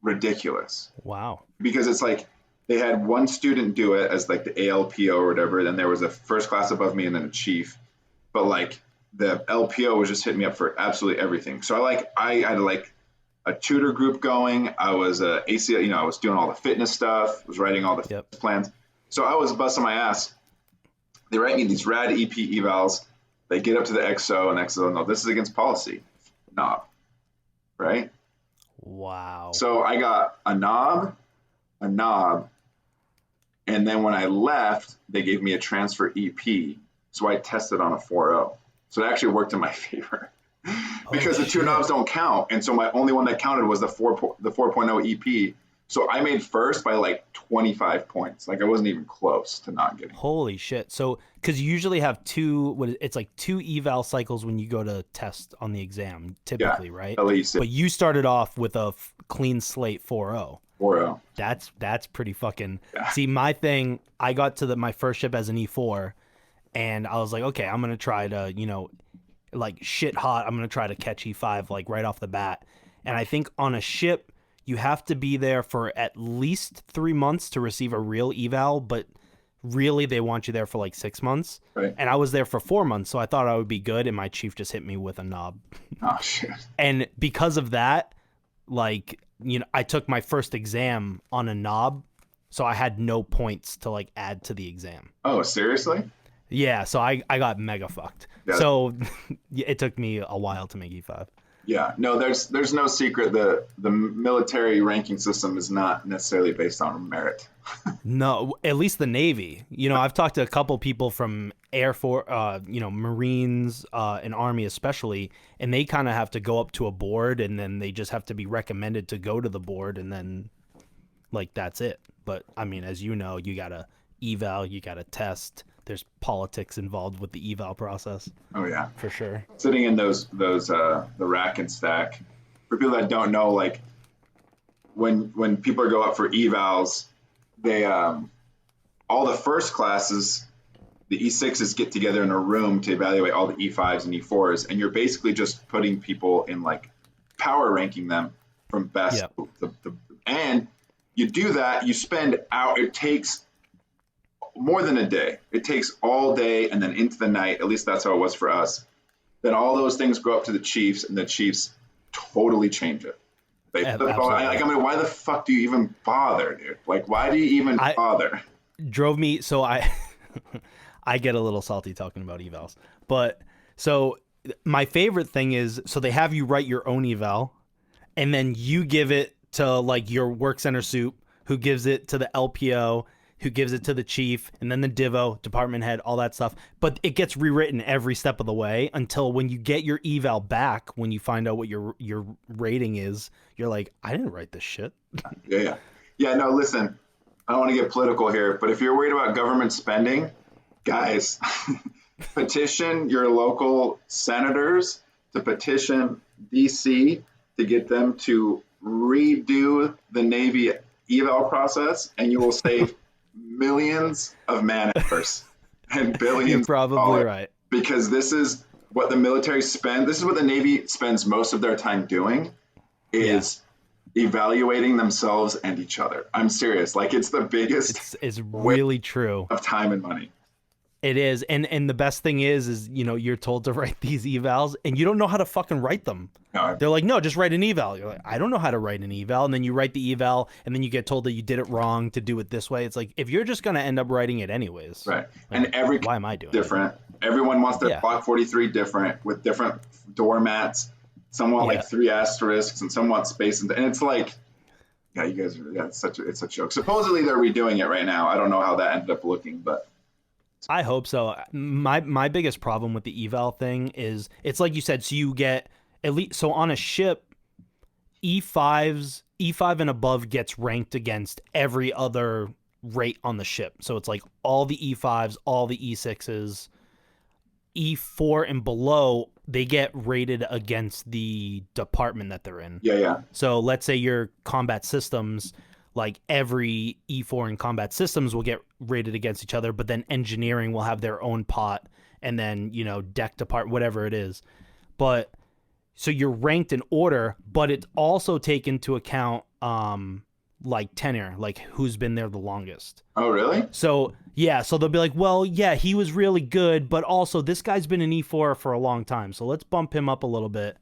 Speaker 2: ridiculous.
Speaker 1: Wow.
Speaker 2: Because it's like they had one student do it as like the ALPO or whatever. Then there was a first class above me and then a chief. But like the LPO was just hitting me up for absolutely everything. So I had like a tutor group going. I was a ACL, I was doing all the fitness stuff, was writing all the plans. So I was busting my ass. They write me these rad EP evals. They get up to the XO and XO, no, this is against policy. Knob. Right?
Speaker 1: Wow.
Speaker 2: So I got a knob, and then when I left, they gave me a transfer EP. So I tested on a 4.0. So it actually worked in my favor. Because the two knobs don't count, and so my only one that counted was the 4.0 EP. So I made first by like 25 points. Like I wasn't even close to not getting.
Speaker 1: Holy shit! So because you usually have it's like two eval cycles when you go to test on the exam, typically, right?
Speaker 2: At least.
Speaker 1: But you started off with a clean slate 4.0.
Speaker 2: 4.0.
Speaker 1: That's pretty fucking. Yeah. See, my thing, I got to my first ship as an E4, and I was like, okay, I'm gonna try to like shit hot, I'm going to try to catch E5 like right off the bat. And I think on a ship, you have to be there for at least 3 months to receive a real eval, but really they want you there for like 6 months.
Speaker 2: Right.
Speaker 1: And I was there for 4 months, so I thought I would be good, and my chief just hit me with a knob.
Speaker 2: Oh, shit.
Speaker 1: And because of that, like, I took my first exam on a knob, so I had no points to like add to the exam.
Speaker 2: Oh, seriously?
Speaker 1: Yeah, so I got mega fucked. Yeah. So it took me a while to make E5.
Speaker 2: Yeah, no, there's no secret. The military ranking system is not necessarily based on merit.
Speaker 1: No, at least the Navy. I've talked to a couple people from Air Force, Marines, and Army especially, and they kind of have to go up to a board, and then they just have to be recommended to go to the board, and then like that's it. But I mean, as you know, you gotta eval, you got to test. There's politics involved with the eval process.
Speaker 2: Oh yeah,
Speaker 1: for sure.
Speaker 2: Sitting in those the rack and stack. For people that don't know, like when people go up for evals, they all the first classes, the E6s get together in a room to evaluate all the E5s and E4s, and you're basically just putting people in like power ranking them from best. Yep. And you do that, you spend out. It takes more than a day. It takes all day and then into the night. At least that's how it was for us. Then all those things go up to the chiefs, and the chiefs totally change it. They why the fuck do you even bother, dude? Like, why do you even bother?
Speaker 1: Drove me so I I get a little salty talking about evals. But so my favorite thing is, so they have you write your own eval, and then you give it to like your work center soup, who gives it to the LPO, who gives it to the chief, and then the divo, department head, all that stuff. But it gets rewritten every step of the way until when you get your eval back, when you find out what your rating is, you're like, I didn't write this shit.
Speaker 2: Yeah. No, listen, I don't want to get political here, but if you're worried about government spending, guys, petition your local senators to petition DC to get them to redo the Navy eval process, and you will save millions of man hours and billions.
Speaker 1: You're probably right.
Speaker 2: Because this is what the military spend. This is what the Navy spends most of their time doing, is evaluating themselves and each other. I'm serious. Like, it's the biggest.
Speaker 1: It's really true.
Speaker 2: Of time and money.
Speaker 1: It is. And the best thing is, you know, you're told to write these evals and you don't know how to fucking write them. No. They're like, no, just write an eval. You're like, I don't know how to write an eval. And then you write the eval and then you get told that you did it wrong to do it this way. It's like, if you're just going to end up writing it anyways.
Speaker 2: Right.
Speaker 1: Like,
Speaker 2: and
Speaker 1: why am I doing
Speaker 2: different? Everyone wants their Block 43 different with different doormats. Some want like 3 asterisks and some want space. And it's like, you guys are, it's a joke. Supposedly they're redoing it right now. I don't know how that ended up looking, but.
Speaker 1: I hope so. My biggest problem with the eval thing is, it's like you said, so you get at least, so on a ship, E5 and above gets ranked against every other rate on the ship. So it's like all the E5s, all the E6s, E4 and below, they get rated against the department that they're in.
Speaker 2: Yeah.
Speaker 1: So let's say your combat systems, like every E4 in combat systems will get rated against each other, but then engineering will have their own pot, and then, you know, deck depart, whatever it is. But so you're ranked in order, but it's also take into account like tenure, like who's been there the longest.
Speaker 2: Oh, really?
Speaker 1: So yeah, so they'll be like, well, yeah, he was really good, but also this guy's been an E4 for a long time, so let's bump him up a little bit.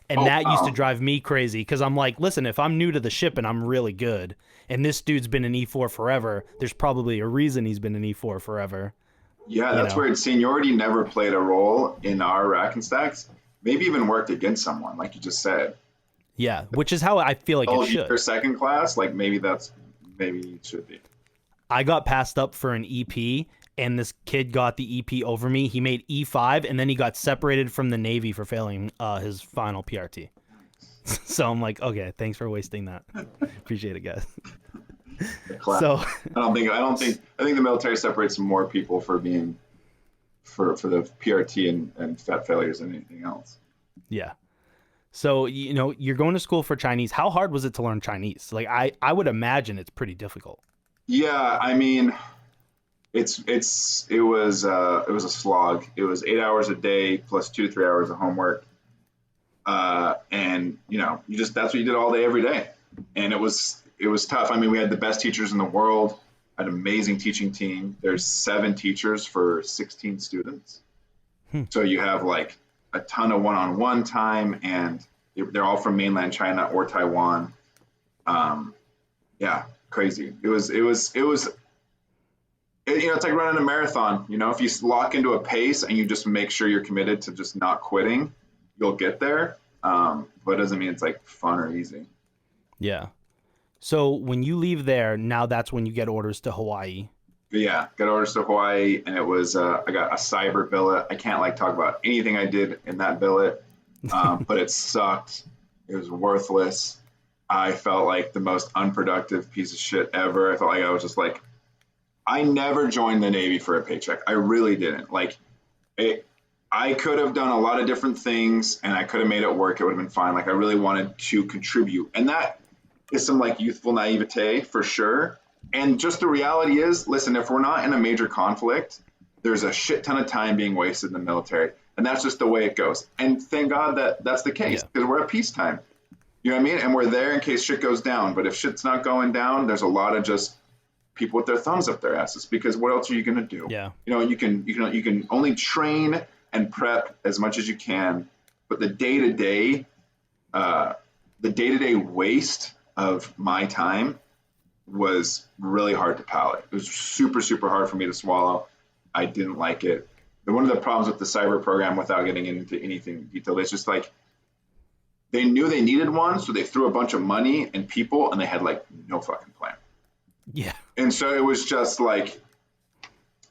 Speaker 1: And that used to drive me crazy, because I'm like, listen, if I'm new to the ship and I'm really good, and this dude's been an E4 forever, there's probably a reason he's been an E4 forever.
Speaker 2: Yeah, that's weird. Seniority never played a role in our rack and stacks. Maybe even worked against someone, like you just said.
Speaker 1: Yeah, which is how I feel like it should.
Speaker 2: For second class, like maybe it should be.
Speaker 1: I got passed up for an EP, and this kid got the EP over me. He made E5, and then he got separated from the Navy for failing his final PRT. So I'm like, okay, thanks for wasting that. Appreciate it, guys. So
Speaker 2: I think the military separates more people for being for the PRT and FET failures than anything else.
Speaker 1: Yeah. So, you know, you're going to school for Chinese. How hard was it to learn Chinese? Like, I would imagine it's pretty difficult.
Speaker 2: Yeah, I mean, it was a slog. It was 8 hours a day plus 2 to 3 hours of homework. And you know, that's what you did all day, every day. And it was tough. I mean, we had the best teachers in the world, an amazing teaching team. There's 7 teachers for 16 students. So you have like a ton of one-on-one time, and they're all from mainland China or Taiwan. Yeah, crazy. It was, you know, it's like running a marathon. You know, if you lock into a pace and you just make sure you're committed to just not quitting, you'll get there. But it doesn't mean it's like fun or easy.
Speaker 1: Yeah. So when you leave there, now that's when you get orders to Hawaii.
Speaker 2: Yeah, got orders to Hawaii, and it was I got a cyber billet. I can't like talk about anything I did in that billet, but it sucked. It was worthless. I felt like the most unproductive piece of shit ever. I felt like I was just like I never joined the Navy for a paycheck. I really didn't. Like, I could have done a lot of different things and I could have made it work. It would have been fine. Like, I really wanted to contribute. And that is some like youthful naivete for sure. And just the reality is, listen, if we're not in a major conflict, there's a shit ton of time being wasted in the military. And that's just the way it goes. And thank God that that's the case, because we're at peacetime. You know what I mean? And we're there in case shit goes down. But if shit's not going down, there's a lot of just people with their thumbs up their asses, because what else are you going to do?
Speaker 1: Yeah.
Speaker 2: You know, you can only train and prep as much as you can, but the day-to-day waste of my time was really hard to palate. It was super, super hard for me to swallow. I didn't like it. And one of the problems with the cyber program, without getting into anything detailed, it's just like they knew they needed one, so they threw a bunch of money and people, and they had like no fucking plan.
Speaker 1: Yeah.
Speaker 2: And so it was just like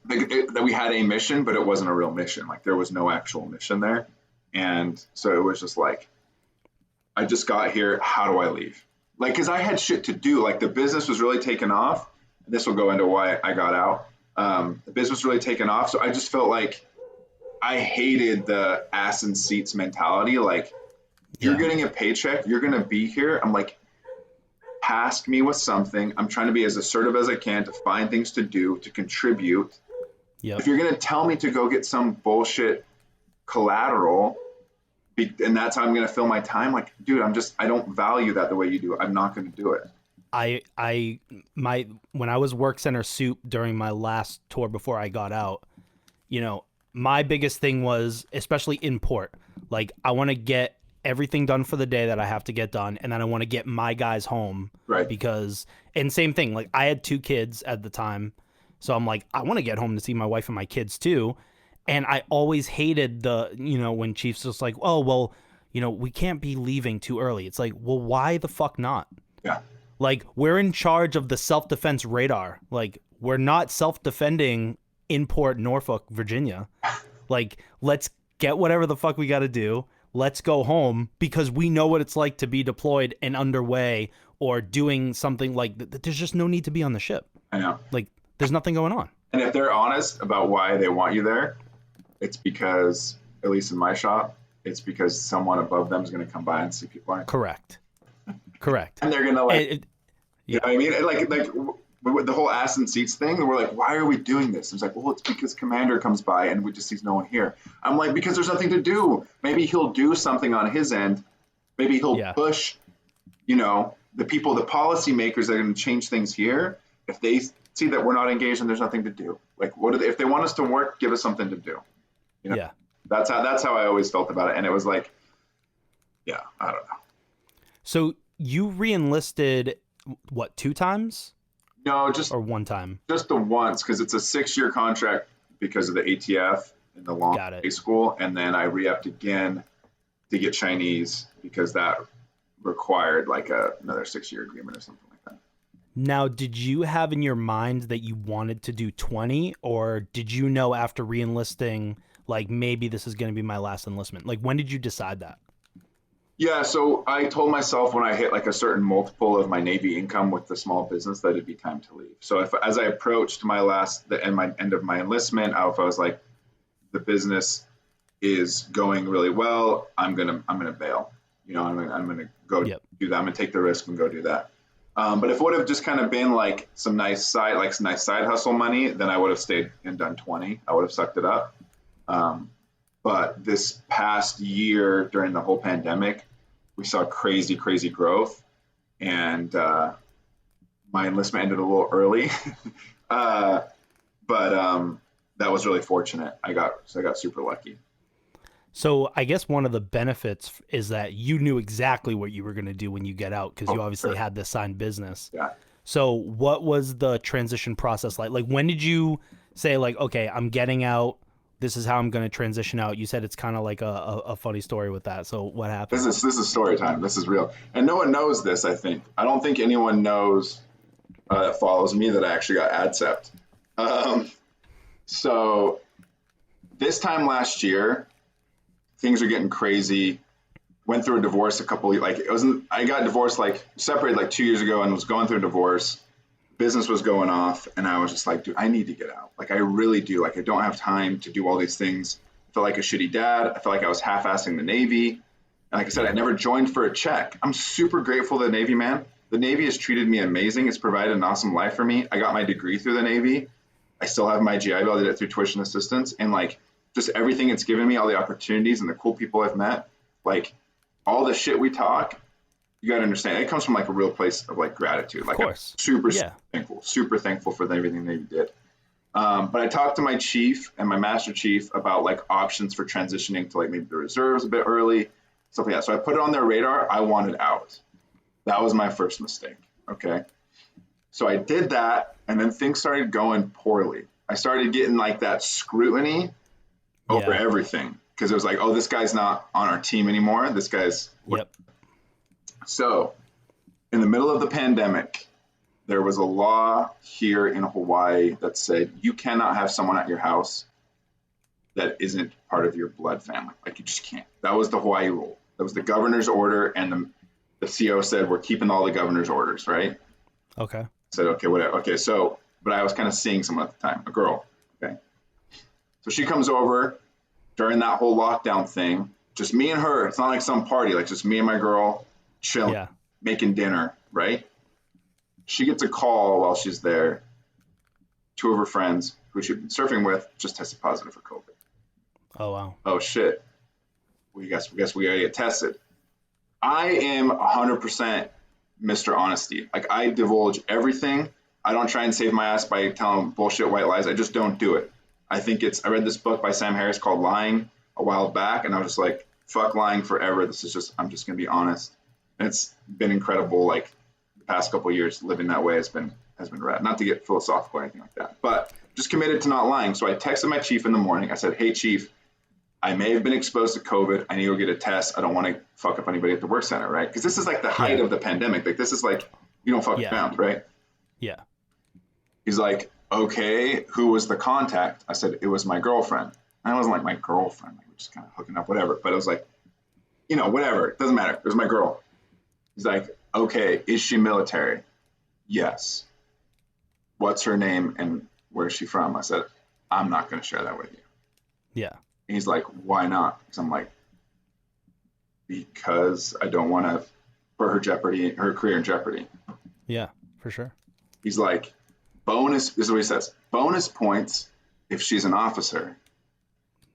Speaker 2: that we had a mission, but it wasn't a real mission. Like, there was no actual mission there. And so it was just like, I just got here. How do I leave? Like, because I had shit to do. Like, the business was really taking off. This will go into why I got out. The business was really taking off. So I just felt like I hated the ass and seats mentality. Like, you're getting a paycheck. You're going to be here. I'm like, task me with something. I'm trying to be as assertive as I can to find things to do, to contribute.
Speaker 1: Yep.
Speaker 2: If you're going to tell me to go get some bullshit collateral, and that's how I'm going to fill my time, like, dude, I don't value that the way you do. I'm not going to do it.
Speaker 1: When I was work center soup during my last tour before I got out, you know, my biggest thing was, especially in port, like, I want to get everything done for the day that I have to get done, and then I want to get my guys home.
Speaker 2: Right.
Speaker 1: Because, and same thing, like, I had 2 kids at the time, so I'm like, I want to get home to see my wife and my kids too. And I always hated when Chief's just like, oh, well, we can't be leaving too early. It's like, well, why the fuck not?
Speaker 2: Yeah.
Speaker 1: Like, we're in charge of the self-defense radar. Like, we're not self-defending in Port Norfolk, Virginia. Like, let's get whatever the fuck we got to do. Let's go home, because we know what it's like to be deployed and underway or doing something like that. There's just no need to be on the ship.
Speaker 2: I know.
Speaker 1: Like, there's nothing going on.
Speaker 2: And if they're honest about why they want you there, it's because, at least in my shop, it's because someone above them is going to come by and see people aren't.
Speaker 1: Correct.
Speaker 2: And they're going to you know what I mean? Like with the whole ass and seats thing, we're like, why are we doing this? It's like, well, it's because Commander comes by and we just sees no one here. I'm like, because there's nothing to do. Maybe he'll do something on his end. Maybe he'll push, the people, the policymakers that are going to change things here. If they see that we're not engaged and there's nothing to do, like, if they want us to work, give us something to do.
Speaker 1: Yeah.
Speaker 2: That's how I always felt about it. And it was like, I don't know.
Speaker 1: So you re-enlisted, what, 2 times?
Speaker 2: No,
Speaker 1: or 1 time?
Speaker 2: Just the once, because it's a 6-year contract because of the ATF and the long high school. And then I re-upped again to get Chinese, because that required like another 6-year agreement or something like that.
Speaker 1: Now, did you have in your mind that you wanted to do 20, or did you know after re-enlisting, like, maybe this is going to be my last enlistment? Like, when did you decide that?
Speaker 2: Yeah, so I told myself when I hit like a certain multiple of my Navy income with the small business that it'd be time to leave. So as I approached the end of my enlistment, I was like, the business is going really well. I'm gonna bail. I'm gonna go do that. I'm gonna take the risk and go do that. But if it would have just kind of been like some nice side hustle money, then I would have stayed and done 20. I would have sucked it up. But this past year, during the whole pandemic, we saw crazy, crazy growth. And my enlistment ended a little early. But that was really fortunate. I got super lucky.
Speaker 1: So I guess one of the benefits is that you knew exactly what you were going to do when you get out, because you obviously had this signed business.
Speaker 2: Yeah.
Speaker 1: So what was the transition process like? Like, when did you say, like, okay, I'm getting out, this is how I'm going to transition out? You said it's kind of like a funny story with that. So what happened?
Speaker 2: This is story time. This is real. And no one knows this, I think. I don't think anyone knows that follows me that I actually got ADCEPT. So this time last year, things are getting crazy. Went through a divorce I got divorced, like separated like 2 years ago, and was going through a divorce. business was going off, and I was just like, dude, I need to get out. Like, I really do. Like, I don't have time to do all these things. I felt like a shitty dad. I felt like I was half-assing the Navy. And like I said, I never joined for a check. I'm super grateful to the Navy, man. The Navy has treated me amazing. It's provided an awesome life for me. I got my degree through the Navy. I still have my GI Bill. I did it through tuition assistance. And like, just everything it's given me, all the opportunities and the cool people I've met, like all the shit we talk, you got to understand, it comes from like a real place of like gratitude. Like, I'm super thankful for everything that you did. But I talked to my chief and my master chief about like options for transitioning to like maybe the reserves a bit early, stuff like that. So I put it on their radar. I wanted out. That was my first mistake. Okay. So I did that, and then things started going poorly. I started getting like that scrutiny over everything, because it was like, oh, this guy's not on our team anymore. This guy's.
Speaker 1: Yep.
Speaker 2: So in the middle of the pandemic, there was a law here in Hawaii that said you cannot have someone at your house that isn't part of your blood family. Like, you just can't. That was the Hawaii rule. That was the governor's order, and the CO said, we're keeping all the governor's orders, right?
Speaker 1: Okay.
Speaker 2: I said, okay, whatever. Okay, so, but I was kind of seeing someone at the time, a girl. Okay. So she comes over during that whole lockdown thing, just me and her. It's not like some party, like just me and my girl chilling, making dinner, right? She gets a call while she's there. Two of her friends who she'd been surfing with just tested positive for COVID.
Speaker 1: Oh, wow.
Speaker 2: Oh, shit. We guess we gotta get tested. I am 100% Mr. Honesty. Like, I divulge everything. I don't try and save my ass by telling bullshit white lies. I just don't do it. I read this book by Sam Harris called Lying a while back, and I was just like, fuck lying forever. I'm just going to be honest. And it's been incredible. Like, the past couple of years living that way has been rad. Not to get philosophical or anything like that, but just committed to not lying. So I texted my chief in the morning. I said, hey, chief, I may have been exposed to COVID. I need to go get a test. I don't want to fuck up anybody at the work center, right? Because this is like the height of the pandemic. Like, this is like, you don't fuck around, right?
Speaker 1: Yeah.
Speaker 2: He's like, okay, who was the contact? I said, it was my girlfriend. And it wasn't like my girlfriend. Like, we're just kind of hooking up, whatever. But it was like, whatever. It doesn't matter. It was my girl. He's like, okay, is she military? Yes. What's her name and where's she from? I said, I'm not going to share that with you.
Speaker 1: Yeah.
Speaker 2: And he's like, why not? Because I'm like, because I don't want to put her career in jeopardy.
Speaker 1: Yeah, for sure.
Speaker 2: He's like, this is what he says, bonus points if she's an officer.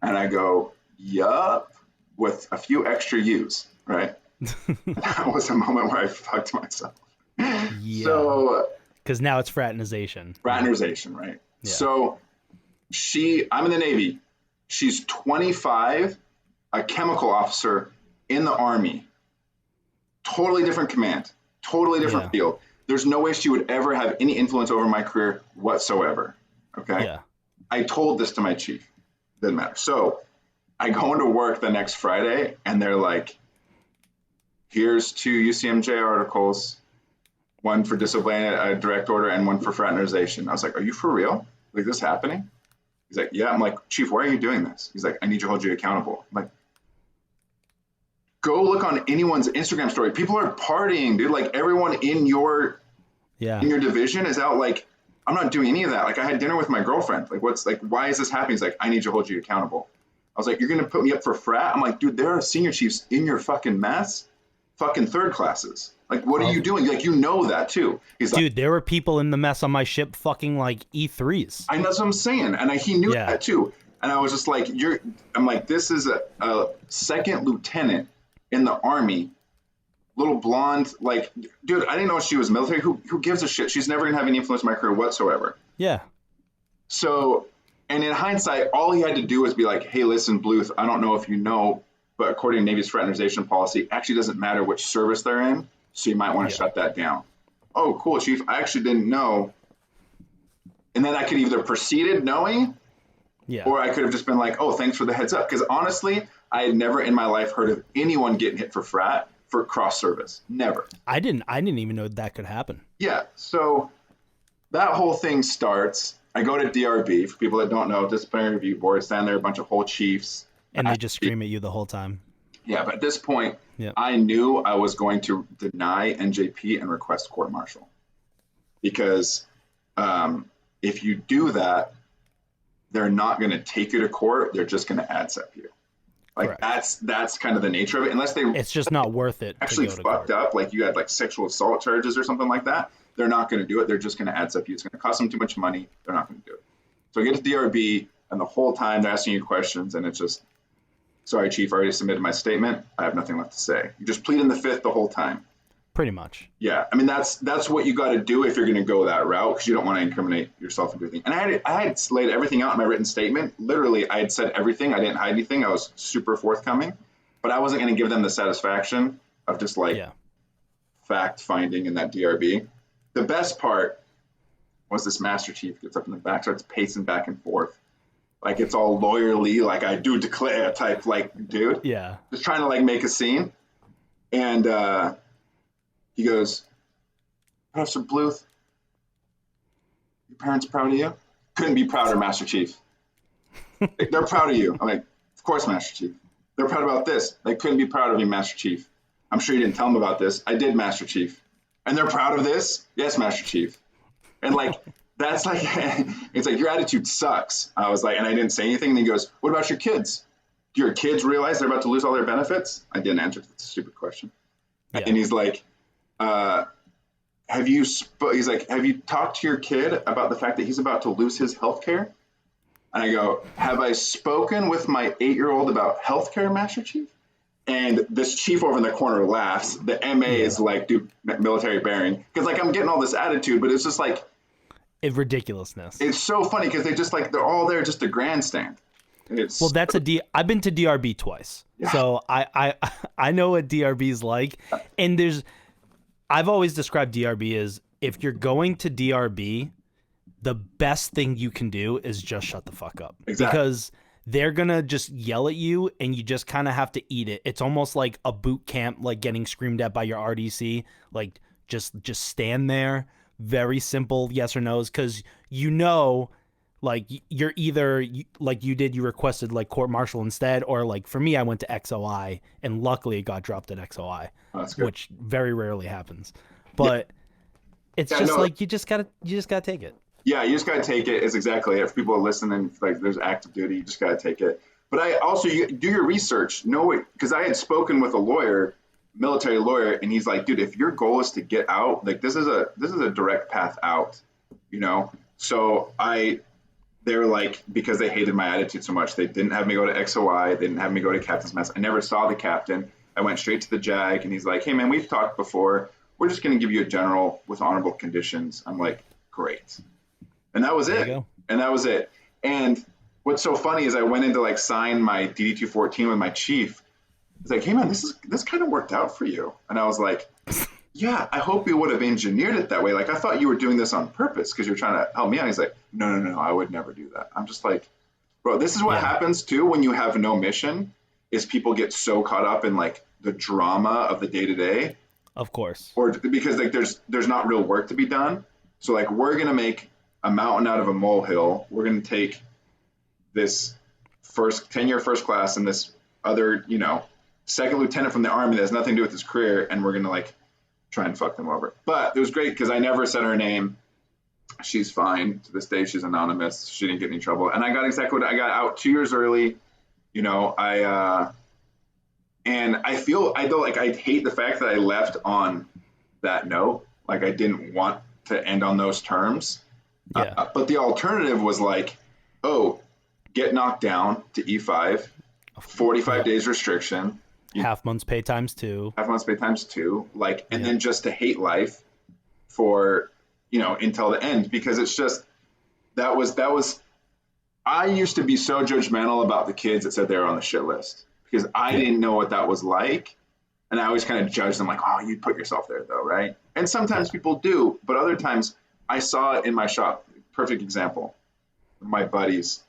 Speaker 2: And I go, yup, with a few extra U's, right? That was a moment where I fucked myself.
Speaker 1: Yeah.
Speaker 2: So,
Speaker 1: because now it's fraternization.
Speaker 2: Fraternization, right?
Speaker 1: Yeah.
Speaker 2: So I'm in the Navy. She's 25, a chemical officer in the Army. Totally different command, totally different field. There's no way she would ever have any influence over my career whatsoever. Okay. Yeah. I told this to my chief. Didn't matter. So I go into work the next Friday, and they're like, here's 2 UCMJ articles, one for disobeying a direct order and one for fraternization. I was like, are you for real? Like, this happening? He's like, yeah. I'm like, chief, why are you doing this? He's like, I need to hold you accountable. I'm like, go look on anyone's Instagram story. People are partying, dude. Like, everyone in your division is out. Like, I'm not doing any of that. Like, I had dinner with my girlfriend. Like, why is this happening? He's like, I need to hold you accountable. I was like, you're going to put me up for frat? I'm like, dude, there are senior chiefs in your fucking mess, fucking third classes. Like, what are you doing? Like, you know that too. He's like,
Speaker 1: dude, there were people in the mess on my ship fucking like E3s.
Speaker 2: I know, that's what I'm saying. And he knew that too. And I was just like, I'm like, this is a second lieutenant in the Army, little blonde, like, dude, I didn't know she was military. Who gives a shit? She's never gonna have any influence on my career whatsoever. Yeah. So, and in hindsight, all he had to do was be like, hey, listen, Bluth, I don't know if you know, but according to Navy's fraternization policy, it actually doesn't matter which service they're in, so you might want to shut that down. Oh, cool, chief. I actually didn't know. And then I could either proceeded knowing, or I could have just been like, oh, thanks for the heads up. Because honestly, I had never in my life heard of anyone getting hit for frat for cross service. Never.
Speaker 1: I didn't even know that could happen.
Speaker 2: Yeah. So that whole thing starts. I go to DRB. For people that don't know, disciplinary review board, stand there, a bunch of whole chiefs.
Speaker 1: And they just scream at you the whole time.
Speaker 2: Yeah, but at this point, I knew I was going to deny NJP and request court martial. Because If you do that, they're not going to take you to court. They're just going to ad sep you. Like that's kind of the nature of it. Unless
Speaker 1: it's just not worth it.
Speaker 2: Actually
Speaker 1: to go to
Speaker 2: fucked
Speaker 1: court.
Speaker 2: up, like you had like sexual assault charges or something like that. They're not going to do it. They're just going to ad sep you. It's going to cost them too much money. They're not going to do it. So I get to DRB, and the whole time they're asking you questions, and it's just, sorry, Chief, I already submitted my statement. I have nothing left to say. You just plead in the fifth the whole time.
Speaker 1: Pretty much.
Speaker 2: Yeah, I mean that's what you got to do if you're going to go that route, because you don't want to incriminate yourself and do anything. And I had laid everything out in my written statement. Literally, I had said everything. I didn't hide anything. I was super forthcoming, but I wasn't going to give them the satisfaction of just like fact finding in that DRB. The best part was this Master Chief gets up in the back, starts pacing back and forth, like it's all lawyerly, like I do declare type, like dude.
Speaker 1: Yeah.
Speaker 2: Just trying to like make a scene, and he goes, Professor Bluth, your parents proud of you? Couldn't be prouder, Master Chief. Like, they're proud of you. I'm like, of course, Master Chief. They're proud about this. They couldn't be proud of you, Master Chief. I'm sure you didn't tell them about this. I did, Master Chief. And they're proud of this? Yes, Master Chief. And like, that's like, it's like, your attitude sucks. I was like, and I didn't say anything. And he goes, what about your kids? Do your kids realize they're about to lose all their benefits? I didn't answer. It's a stupid question. Yeah. And he's like, have you talked to your kid about the fact that he's about to lose his health care? And I go, have I spoken with my 8-year-old about health care, Master Chief? And this chief over in the corner laughs. The MA is like, dude, military bearing. Because like I'm getting all this attitude, but it's just like
Speaker 1: ridiculousness.
Speaker 2: It's so funny because they're all there just to grandstand.
Speaker 1: Well, that's I've been to DRB twice. Yeah. So I know what DRB is like. And I've always described DRB as, if you're going to DRB, the best thing you can do is just shut the fuck up.
Speaker 2: Exactly.
Speaker 1: Because they're going to just yell at you and you just kind of have to eat it. It's almost like a boot camp, like getting screamed at by your RDC. Like just stand there. Very simple yes or no's, because like you're either like you requested like court martial instead, or like for me, I went to XOI and luckily it got dropped at XOI, which very rarely happens. But it's like you just gotta take it. Yeah, you just gotta take it. Is exactly it. If people are listening, like there's active duty, you just gotta take it. But I also you do your research. Because I had spoken with a lawyer, military lawyer, and he's like, dude, if your goal is to get out, like this is a direct path out, So they were like, because they hated my attitude so much, they didn't have me go to XOI, they didn't have me go to captain's mess. I never saw the captain. I went straight to the JAG, and he's like, hey man, we've talked before. We're just going to give you a general with honorable conditions. I'm like, great. And that was it. And that was it. And what's so funny is I went in to like sign my DD-214 with my chief. He's like, hey man, this kind of worked out for you. And I was like, yeah, I hope you would have engineered it that way. Like, I thought you were doing this on purpose because you're trying to help me out. He's like, no, I would never do that. I'm just like, bro, this is what happens too when you have no mission, is people get so caught up in like the drama of the day to day. Of course.
Speaker 2: Or because like there's not real work to be done. So like we're going to make a mountain out of a molehill. We're going to take this 10-year first class and this other, second lieutenant from the army that has nothing to do with his career, and we're going to like try and fuck them over. But it was great because I never said her name. She's fine. To this day, she's anonymous. She didn't get in any trouble. And I got exactly what I got out 2 years early. And I hate the fact that I left on that note. Like I didn't want to end on those terms.
Speaker 1: Yeah.
Speaker 2: But the alternative was like, get knocked down to E5, 45 days restriction.
Speaker 1: Half month's pay times 2.
Speaker 2: Like, and then just to hate life for, until the end, because it's just, that was, I used to be so judgmental about the kids that said they were on the shit list because I didn't know what that was like. And I always kind of judged them like, oh, you put yourself there though. Right. And sometimes people do, but other times I saw it in my shop. Perfect example. My buddies,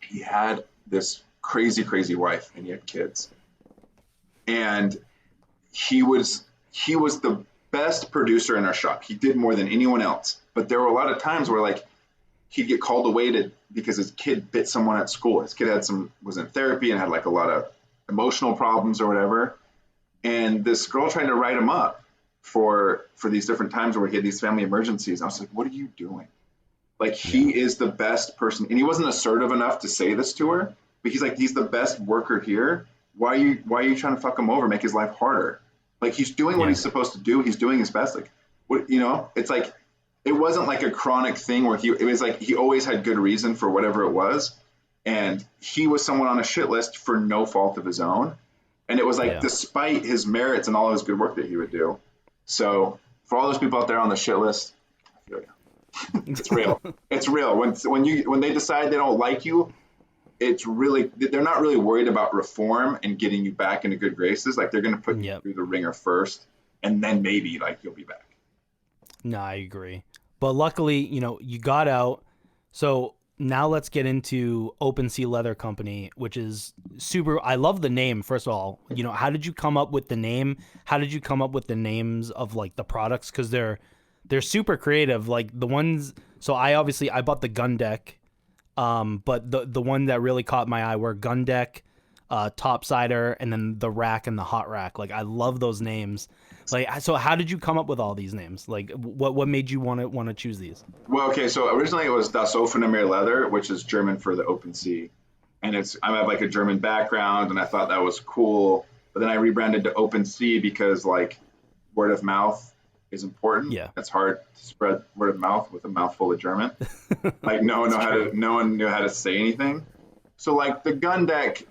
Speaker 2: he had this crazy wife and he had kids. And he was the best producer in our shop. He did more than anyone else. But there were a lot of times where like he'd get called away because his kid bit someone at school. His kid was in therapy and had like a lot of emotional problems or whatever. And this girl tried to write him up for these different times where he had these family emergencies. I was like, what are you doing? Like he is the best person, and he wasn't assertive enough to say this to her, but he's like, he's the best worker here. Why are you trying to fuck him over, make his life harder? Like he's doing what he's supposed to do. He's doing his best. Like what, it's like, it wasn't like a chronic thing where it was like he always had good reason for whatever it was. And he was someone on a shit list for no fault of his own. And it was like, despite his merits and all his good work that he would do. So for all those people out there on the shit list, I feel you. It's real. It's real. When they decide they don't like you, it's really, they're not really worried about reform and getting you back into good graces. Like they're going to put you through the ringer first, and then maybe like you'll be back.
Speaker 1: No, I agree. But luckily, you got out. So now let's get into Open Sea Leather Company, which is super. I love the name. First of all, how did you come up with the name? How did you come up with the names of like the products? Because they're super creative. Like the ones. So I bought the gun deck. But the one that really caught my eye were gun deck, topsider, and then the rack and the hot rack. Like I love those names. Like, so how did you come up with all these names? Like what made you want to choose these?
Speaker 2: Well, okay, so originally it was Das offene Meer Leather, which is German for the open sea, and I have like a German background, and I thought that was cool. But then I rebranded to Open Sea because like word of mouth is important.
Speaker 1: Yeah,
Speaker 2: it's hard to spread word of mouth with a mouthful of German. Like no one knew how to say anything. So like the gun deck,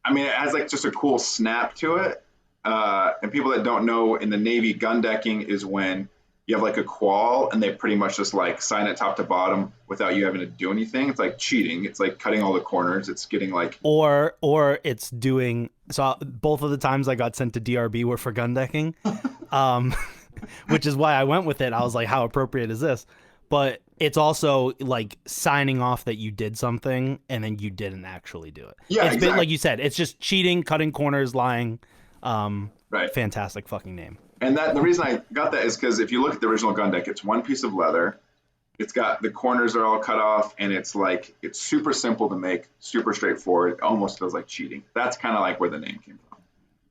Speaker 2: I mean, it has like just a cool snap to it. And people that don't know, in the Navy, gun decking is when you have like a qual and they pretty much just like sign it top to bottom without you having to do anything. It's like cheating. It's like cutting all the corners. It's getting like
Speaker 1: or it's doing. So both of the times I got sent to DRB were for gun decking, which is why I went with it. I was like, how appropriate is this? But it's also like signing off that you did something and then you didn't actually do it.
Speaker 2: Yeah,
Speaker 1: it's
Speaker 2: exactly.
Speaker 1: been like you said. It's just cheating, cutting corners, lying.
Speaker 2: Right.
Speaker 1: Fantastic fucking name.
Speaker 2: And the reason I got that is because if you look at the original gun deck, it's one piece of leather. It's got the corners are all cut off, and it's super simple to make, super straightforward. It almost feels like cheating. That's kind of like where the name came from.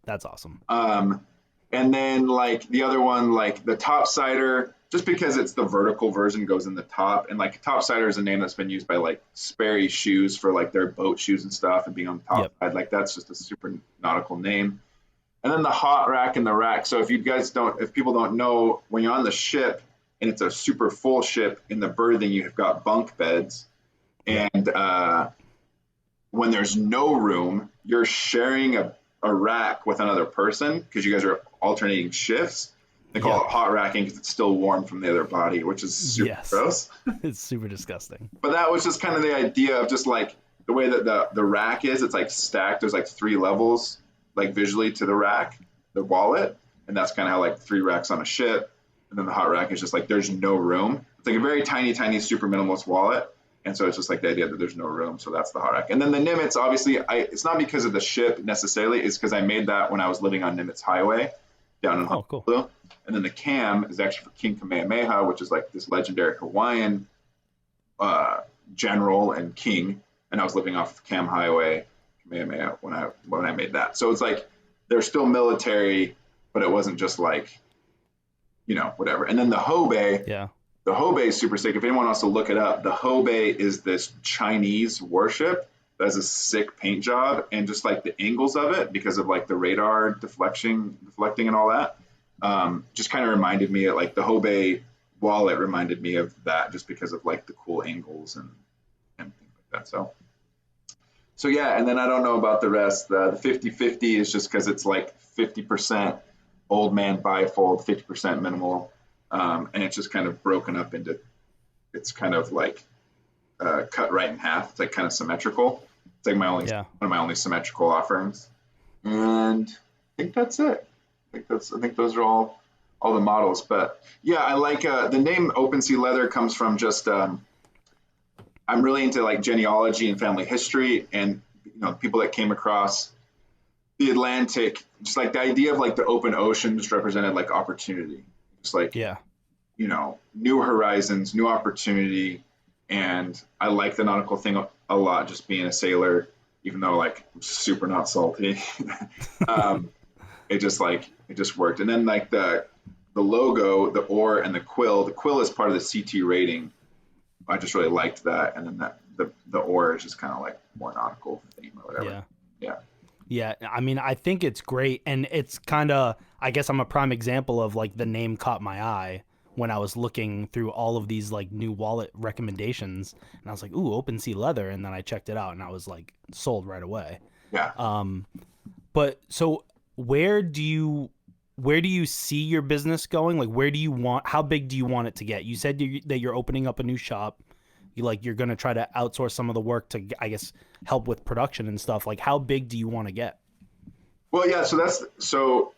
Speaker 1: That's awesome.
Speaker 2: And then like the other one, like the topsider, just because it's the vertical version goes in the top, and like topsider is a name that's been used by like Sperry shoes for like their boat shoes and stuff, and being on the top side, like that's just a super nautical name. And then the hot rack and the rack. So if people don't know, when you're on the ship and it's a super full ship, in the berthing you've got bunk beds, and when there's no room, you're sharing a rack with another person because you guys are alternating shifts. They call it hot racking because it's still warm from the other body, which is super gross.
Speaker 1: It's super disgusting.
Speaker 2: But that was just kind of the idea of just like the way that the rack is. It's like stacked. There's like 3 levels, like visually to the rack, the wallet, and that's kind of how like 3 racks on a ship. And then the hot rack is just like there's no room. It's like a very tiny, super minimalist wallet. And so it's just like the idea that there's no room. So that's the hot rack. And then the Nimitz, obviously, it's not because of the ship necessarily. It's because I made that when I was living on Nimitz Highway down in Honolulu. Cool. And then the Cam is actually for King Kamehameha, which is like this legendary Hawaiian general and king. And I was living off the Cam Highway, Kamehameha, when I made that. So it's like they're still military, but it wasn't just like, whatever. And then the Hobe.
Speaker 1: Yeah.
Speaker 2: The Hobe is super sick. If anyone wants to look it up, the Hobe is this Chinese warship that has a sick paint job, and just like the angles of it, because of like the radar deflecting and all that, just kind of reminded me of like the Hobe wallet reminded me of that, just because of like the cool angles and things like that. So yeah, and then I don't know about the rest. The 50-50 is just because it's like 50% old man bifold, 50% minimal. And it's just kind of broken up into, it's kind of like cut right in half. It's like kind of symmetrical. It's like one of my only symmetrical offerings. And I think that's it. I think those are all the models. But yeah, I like the name Open Sea Leather comes from just I'm really into like genealogy and family history, and people that came across the Atlantic, just like the idea of like the open ocean just represented like opportunity. It's like, new horizons, new opportunity. And I like the nautical thing a lot, just being a sailor, even though like I'm super not salty. It just worked. And then like the logo, the oar and the quill is part of the CT rating I just really liked that. And then the or is just kind of like more nautical theme or whatever.
Speaker 1: Yeah.
Speaker 2: Yeah.
Speaker 1: Yeah, I mean, I think it's great, and it's kind of, I guess I'm a prime example of like the name caught my eye when I was looking through all of these like new wallet recommendations, and I was like, ooh, OpenSea leather, and then I checked it out, and I was like sold right away.
Speaker 2: Yeah.
Speaker 1: But so where do you see your business going? Like, where do you want? How big do you want it to get? You said that you're opening up a new shop. You're going to try to outsource some of the work to, I guess, help with production and stuff. Like, how big do you want to get?
Speaker 2: Well, yeah. So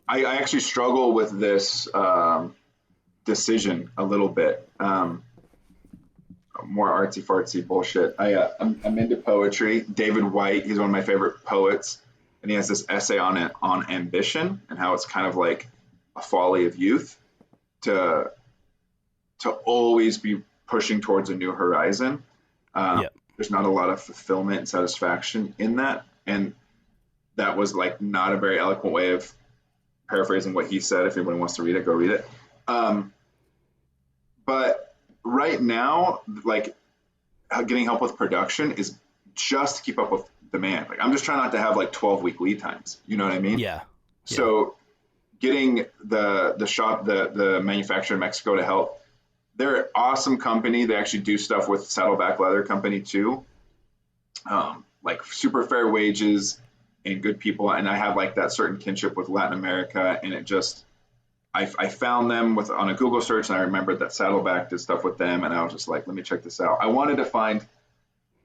Speaker 2: I actually struggle with this decision a little bit. More artsy fartsy bullshit. I'm into poetry. David White, he's one of my favorite poets, and he has this essay on it, on ambition and how it's kind of like a folly of youth to always be pushing towards a new horizon. There's not a lot of fulfillment and satisfaction in that, and that was like not a very eloquent way of paraphrasing what he said. If anyone wants to read it, go read it. But right now, like getting help with production is just to keep up with demand. Like I'm just trying not to have like 12-week lead times. You know what I mean?
Speaker 1: Yeah.
Speaker 2: So getting the shop, the manufacturer in Mexico to help. They're an awesome company. They actually do stuff with Saddleback Leather Company too. Like super fair wages and good people. And I have like that certain kinship with Latin America. And it just, I found them on a Google search, and I remembered that Saddleback did stuff with them. And I was just like, let me check this out. I wanted to find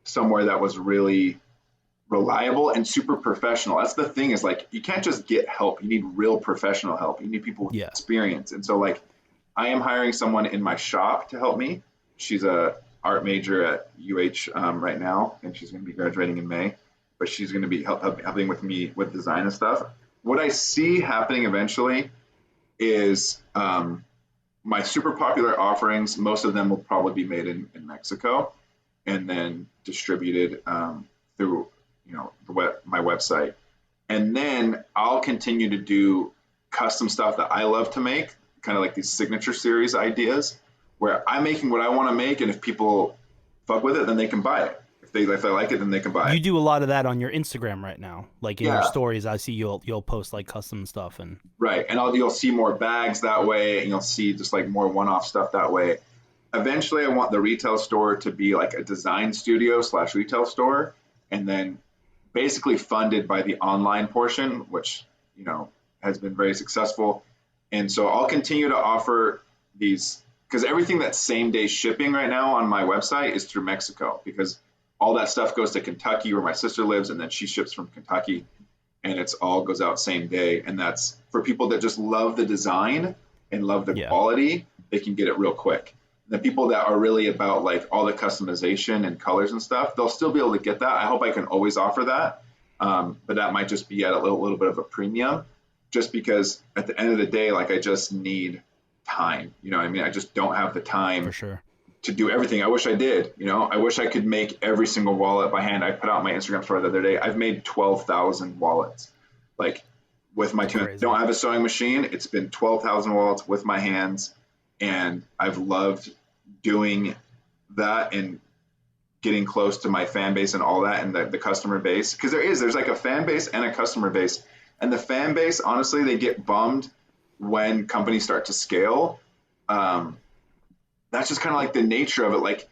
Speaker 2: somewhere that was really reliable and super professional. That's the thing, is like, you can't just get help. You need real professional help. You need people with experience. And so like, I am hiring someone in my shop to help me. She's a art major at UH right now, and she's going to be graduating in May. But she's going to be helping with me with design and stuff. What I see happening eventually is my super popular offerings. Most of them will probably be made in Mexico, and then distributed through my website. And then I'll continue to do custom stuff that I love to make, kind of like these signature series ideas, where I'm making what I want to make, and if people fuck with it, then they can buy it. If they like it, then they can buy it.
Speaker 1: You do a lot of that on your Instagram right now, like in your stories. I see you'll post like custom stuff and
Speaker 2: right, and you'll see more bags that way, and you'll see just like more one-off stuff that way. Eventually, I want the retail store to be like a design studio / retail store, and then basically funded by the online portion, which has been very successful. And so I'll continue to offer these, because everything that's same day shipping right now on my website is through Mexico, because all that stuff goes to Kentucky where my sister lives, and then she ships from Kentucky, and it's all goes out same day. And that's for people that just love the design and love the quality, they can get it real quick. The people that are really about like all the customization and colors and stuff, they'll still be able to get that. I hope I can always offer that. But that might just be at a little bit of a premium, just because at the end of the day, like I just need time. I just don't have the time
Speaker 1: for sure
Speaker 2: to do everything. I wish I did. I wish I could make every single wallet by hand. I put out my Instagram story the other day. I've made 12,000 wallets, like with my two. I don't have a sewing machine. It's been 12,000 wallets with my hands, and I've loved doing that and getting close to my fan base and all that, and the customer base, because there's like a fan base and a customer base. And the fan base, honestly, they get bummed when companies start to scale. That's just kind of like the nature of it. Like,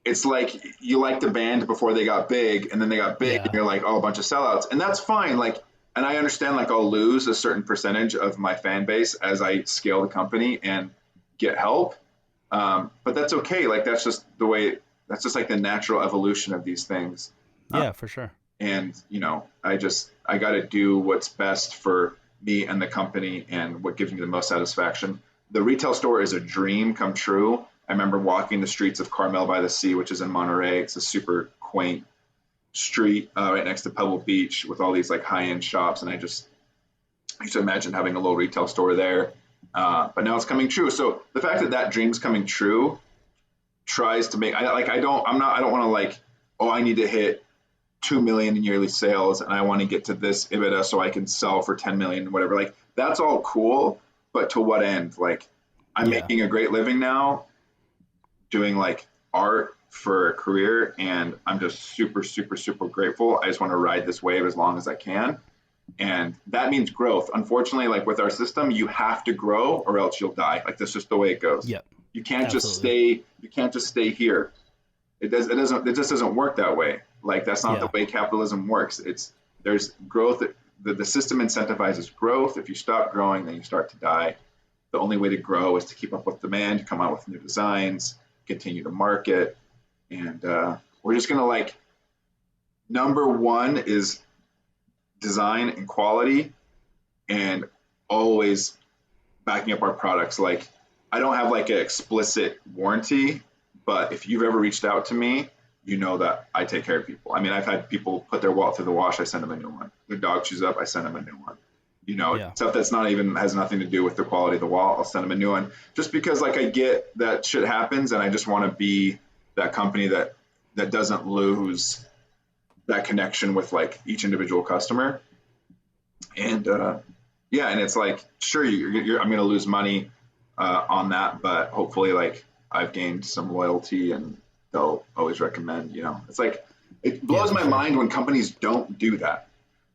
Speaker 2: it's like you like the band before they got big, and then they got big, and you're like, oh, a bunch of sellouts. And that's fine. Like, and I understand, like, I'll lose a certain percentage of my fan base as I scale the company and get help. But that's okay. Like, that's just the way, that's just like the natural evolution of these things.
Speaker 1: Yeah, for sure.
Speaker 2: And, I got to do what's best for me and the company and what gives me the most satisfaction. The retail store is a dream come true. I remember walking the streets of Carmel by the Sea, which is in Monterey. It's a super quaint street right next to Pebble Beach with all these like high-end shops. And I used to imagine having a little retail store there. But now it's coming true. So the fact that dream's coming true tries to make, I don't want to like, oh, I need to hit 2 million in yearly sales, and I want to get to this EBITDA so I can sell for 10 million, whatever. Like, that's all cool, but to what end? Like, I'm making a great living now doing like art for a career, and I'm just super, super, super grateful. I just want to ride this wave as long as I can. And that means growth. Unfortunately, like with our system, you have to grow or else you'll die. Like that's just the way it goes.
Speaker 1: Yep.
Speaker 2: You can't
Speaker 1: Absolutely.
Speaker 2: just stay here. It just doesn't work that way. Like that's not the
Speaker 1: Yeah.
Speaker 2: way capitalism works. There's growth. The system incentivizes growth. If you stop growing, then you start to die. The only way to grow is to keep up with demand, come out with new designs, continue to market. And we're just going to like, number one is design and quality, and always backing up our products. Like I don't have like an explicit warranty, but if you've ever reached out to me, you know that I take care of people. I mean, I've had people put their wallet through the wash, I send them a new one. Their dog chews up, I send them a new one. You know,
Speaker 1: Yeah.
Speaker 2: stuff that's not even has nothing to do with the quality of the wallet, I'll send them a new one. Just because like I get that shit happens, and I just want to be that company that doesn't lose that connection with like each individual customer. And yeah, and it's like, sure, I'm going to lose money on that, but hopefully like I've gained some loyalty and they'll always recommend, you know, it's like, it blows my mind when companies don't do that.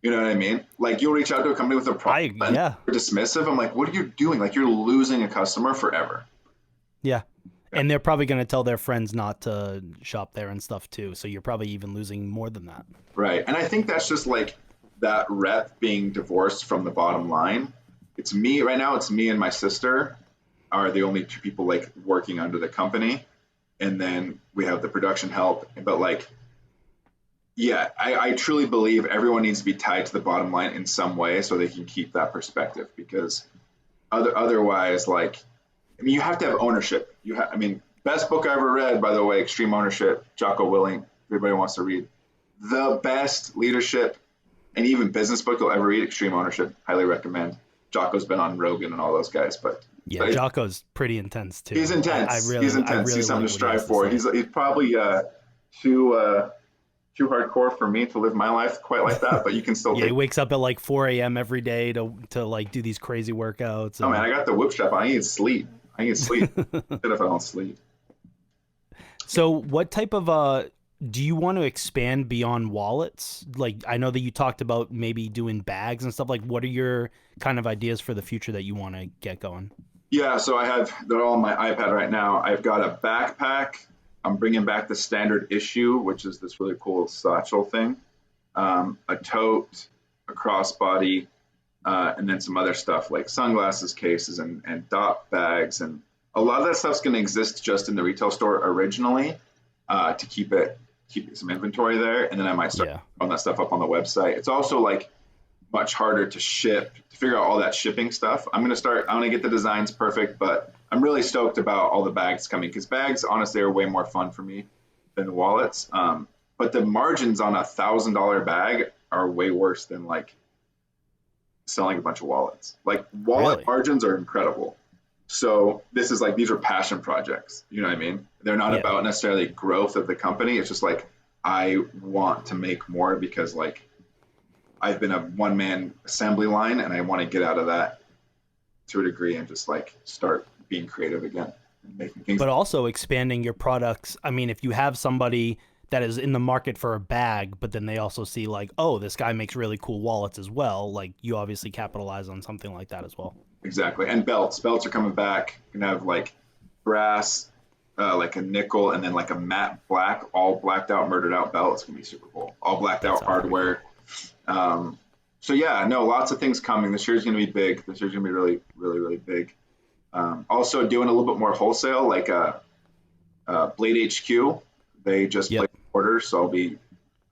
Speaker 2: You know what I mean? Like you'll reach out to a company with a problem and they're dismissive. I'm like, what are you doing? Like you're losing a customer forever.
Speaker 1: Yeah. And they're probably going to tell their friends not to shop there and stuff too. So you're probably even losing more than that.
Speaker 2: Right. And I think that's just like that rep being divorced from the bottom line. It's me right now. It's me and my sister are the only two people like working under the company. And then we have the production help. But like, yeah, I truly believe everyone needs to be tied to the bottom line in some way so they can keep that perspective, because otherwise, like, I mean, you have to have ownership. I mean, best book I ever read, by the way, Extreme Ownership, Jocko Willink. Everybody wants to read the best leadership and even business book you'll ever read. Extreme Ownership, highly recommend. Jocko's been on Rogan and all those guys, but
Speaker 1: Jocko's pretty intense too.
Speaker 2: He's intense. He's intense. He's something to strive for. He's probably too hardcore for me to live my life quite like that, but you can still.
Speaker 1: He wakes up at like 4 a.m. every day to like do these crazy workouts.
Speaker 2: Oh man, I got the whoop strap on. I need sleep. Shit if I don't sleep.
Speaker 1: So what type of do you want to expand beyond wallets? Like I know that you talked about maybe doing bags and stuff. Like what are your kind of ideas for the future that you want to get going?
Speaker 2: Yeah, so they're all on my iPad right now. I've got a backpack. I'm bringing back the standard issue, which is this really cool satchel thing, a tote, a crossbody, and then some other stuff like sunglasses cases and dot bags. And a lot of that stuff's going to exist just in the retail store originally to keep some inventory there. And then I might start on that stuff up on the website. It's also like much harder to ship, to figure out all that shipping stuff. I want to get the designs perfect, but I'm really stoked about all the bags coming, because bags honestly are way more fun for me than the wallets. But the margins on $1,000 bag are way worse than like selling a bunch of wallets. Like wallet margins are incredible. So this is like, these are passion projects. You know what I mean? They're not about necessarily growth of the company. It's just like, I want to make more because like I've been a one-man assembly line and I want to get out of that to a degree and just like start being creative again and making things.
Speaker 1: But also expanding your products. I mean, if you have somebody that is in the market for a bag, but then they also see like, oh, this guy makes really cool wallets as well. Like you obviously capitalize on something like that as well.
Speaker 2: Exactly. And belts are coming back. You can have like brass, like a nickel, and then like a matte black, all blacked out, murdered out belt. It's going to be super cool. All blacked out hardware. So yeah, no, lots of things coming. This year's going to be big. This year's going to be really, really, really big. Also doing a little bit more wholesale, like Blade HQ. They just placed orders, so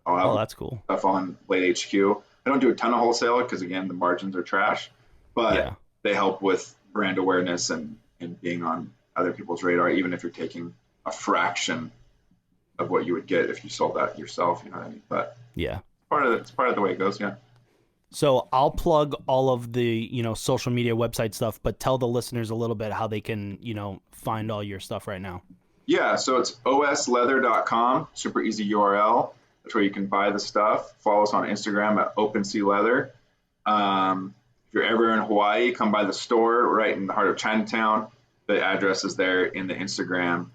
Speaker 2: I'll have
Speaker 1: that's cool
Speaker 2: stuff on Blade HQ. I don't do a ton of wholesale because again, the margins are trash, but they help with brand awareness and being on other people's radar, even if you're taking a fraction of what you would get if you sold that yourself. You know what I mean? But it's part of the way it goes. Yeah.
Speaker 1: So I'll plug all of the, social media website stuff, but tell the listeners a little bit how they can, find all your stuff right now.
Speaker 2: Yeah. So it's osleather.com, super easy URL. That's where you can buy the stuff. Follow us on Instagram at OpenSeaLeather. If you're ever in Hawaii, come by the store right in the heart of Chinatown. The address is there in the Instagram.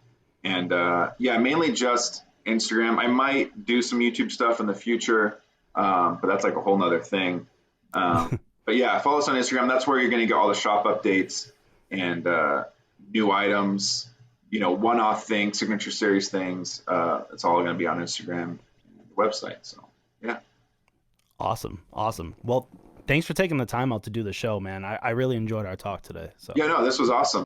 Speaker 2: And yeah, mainly just Instagram. I might do some YouTube stuff in the future, but that's like a whole nother thing. But yeah, follow us on Instagram. That's where you're going to get all the shop updates and new items, you know, one-off things, signature series things. It's all going to be on Instagram and the website. So yeah.
Speaker 1: Awesome. Awesome. Well, thanks for taking the time out to do the show, man. I really enjoyed our talk today. So
Speaker 2: Yeah, no, this was awesome.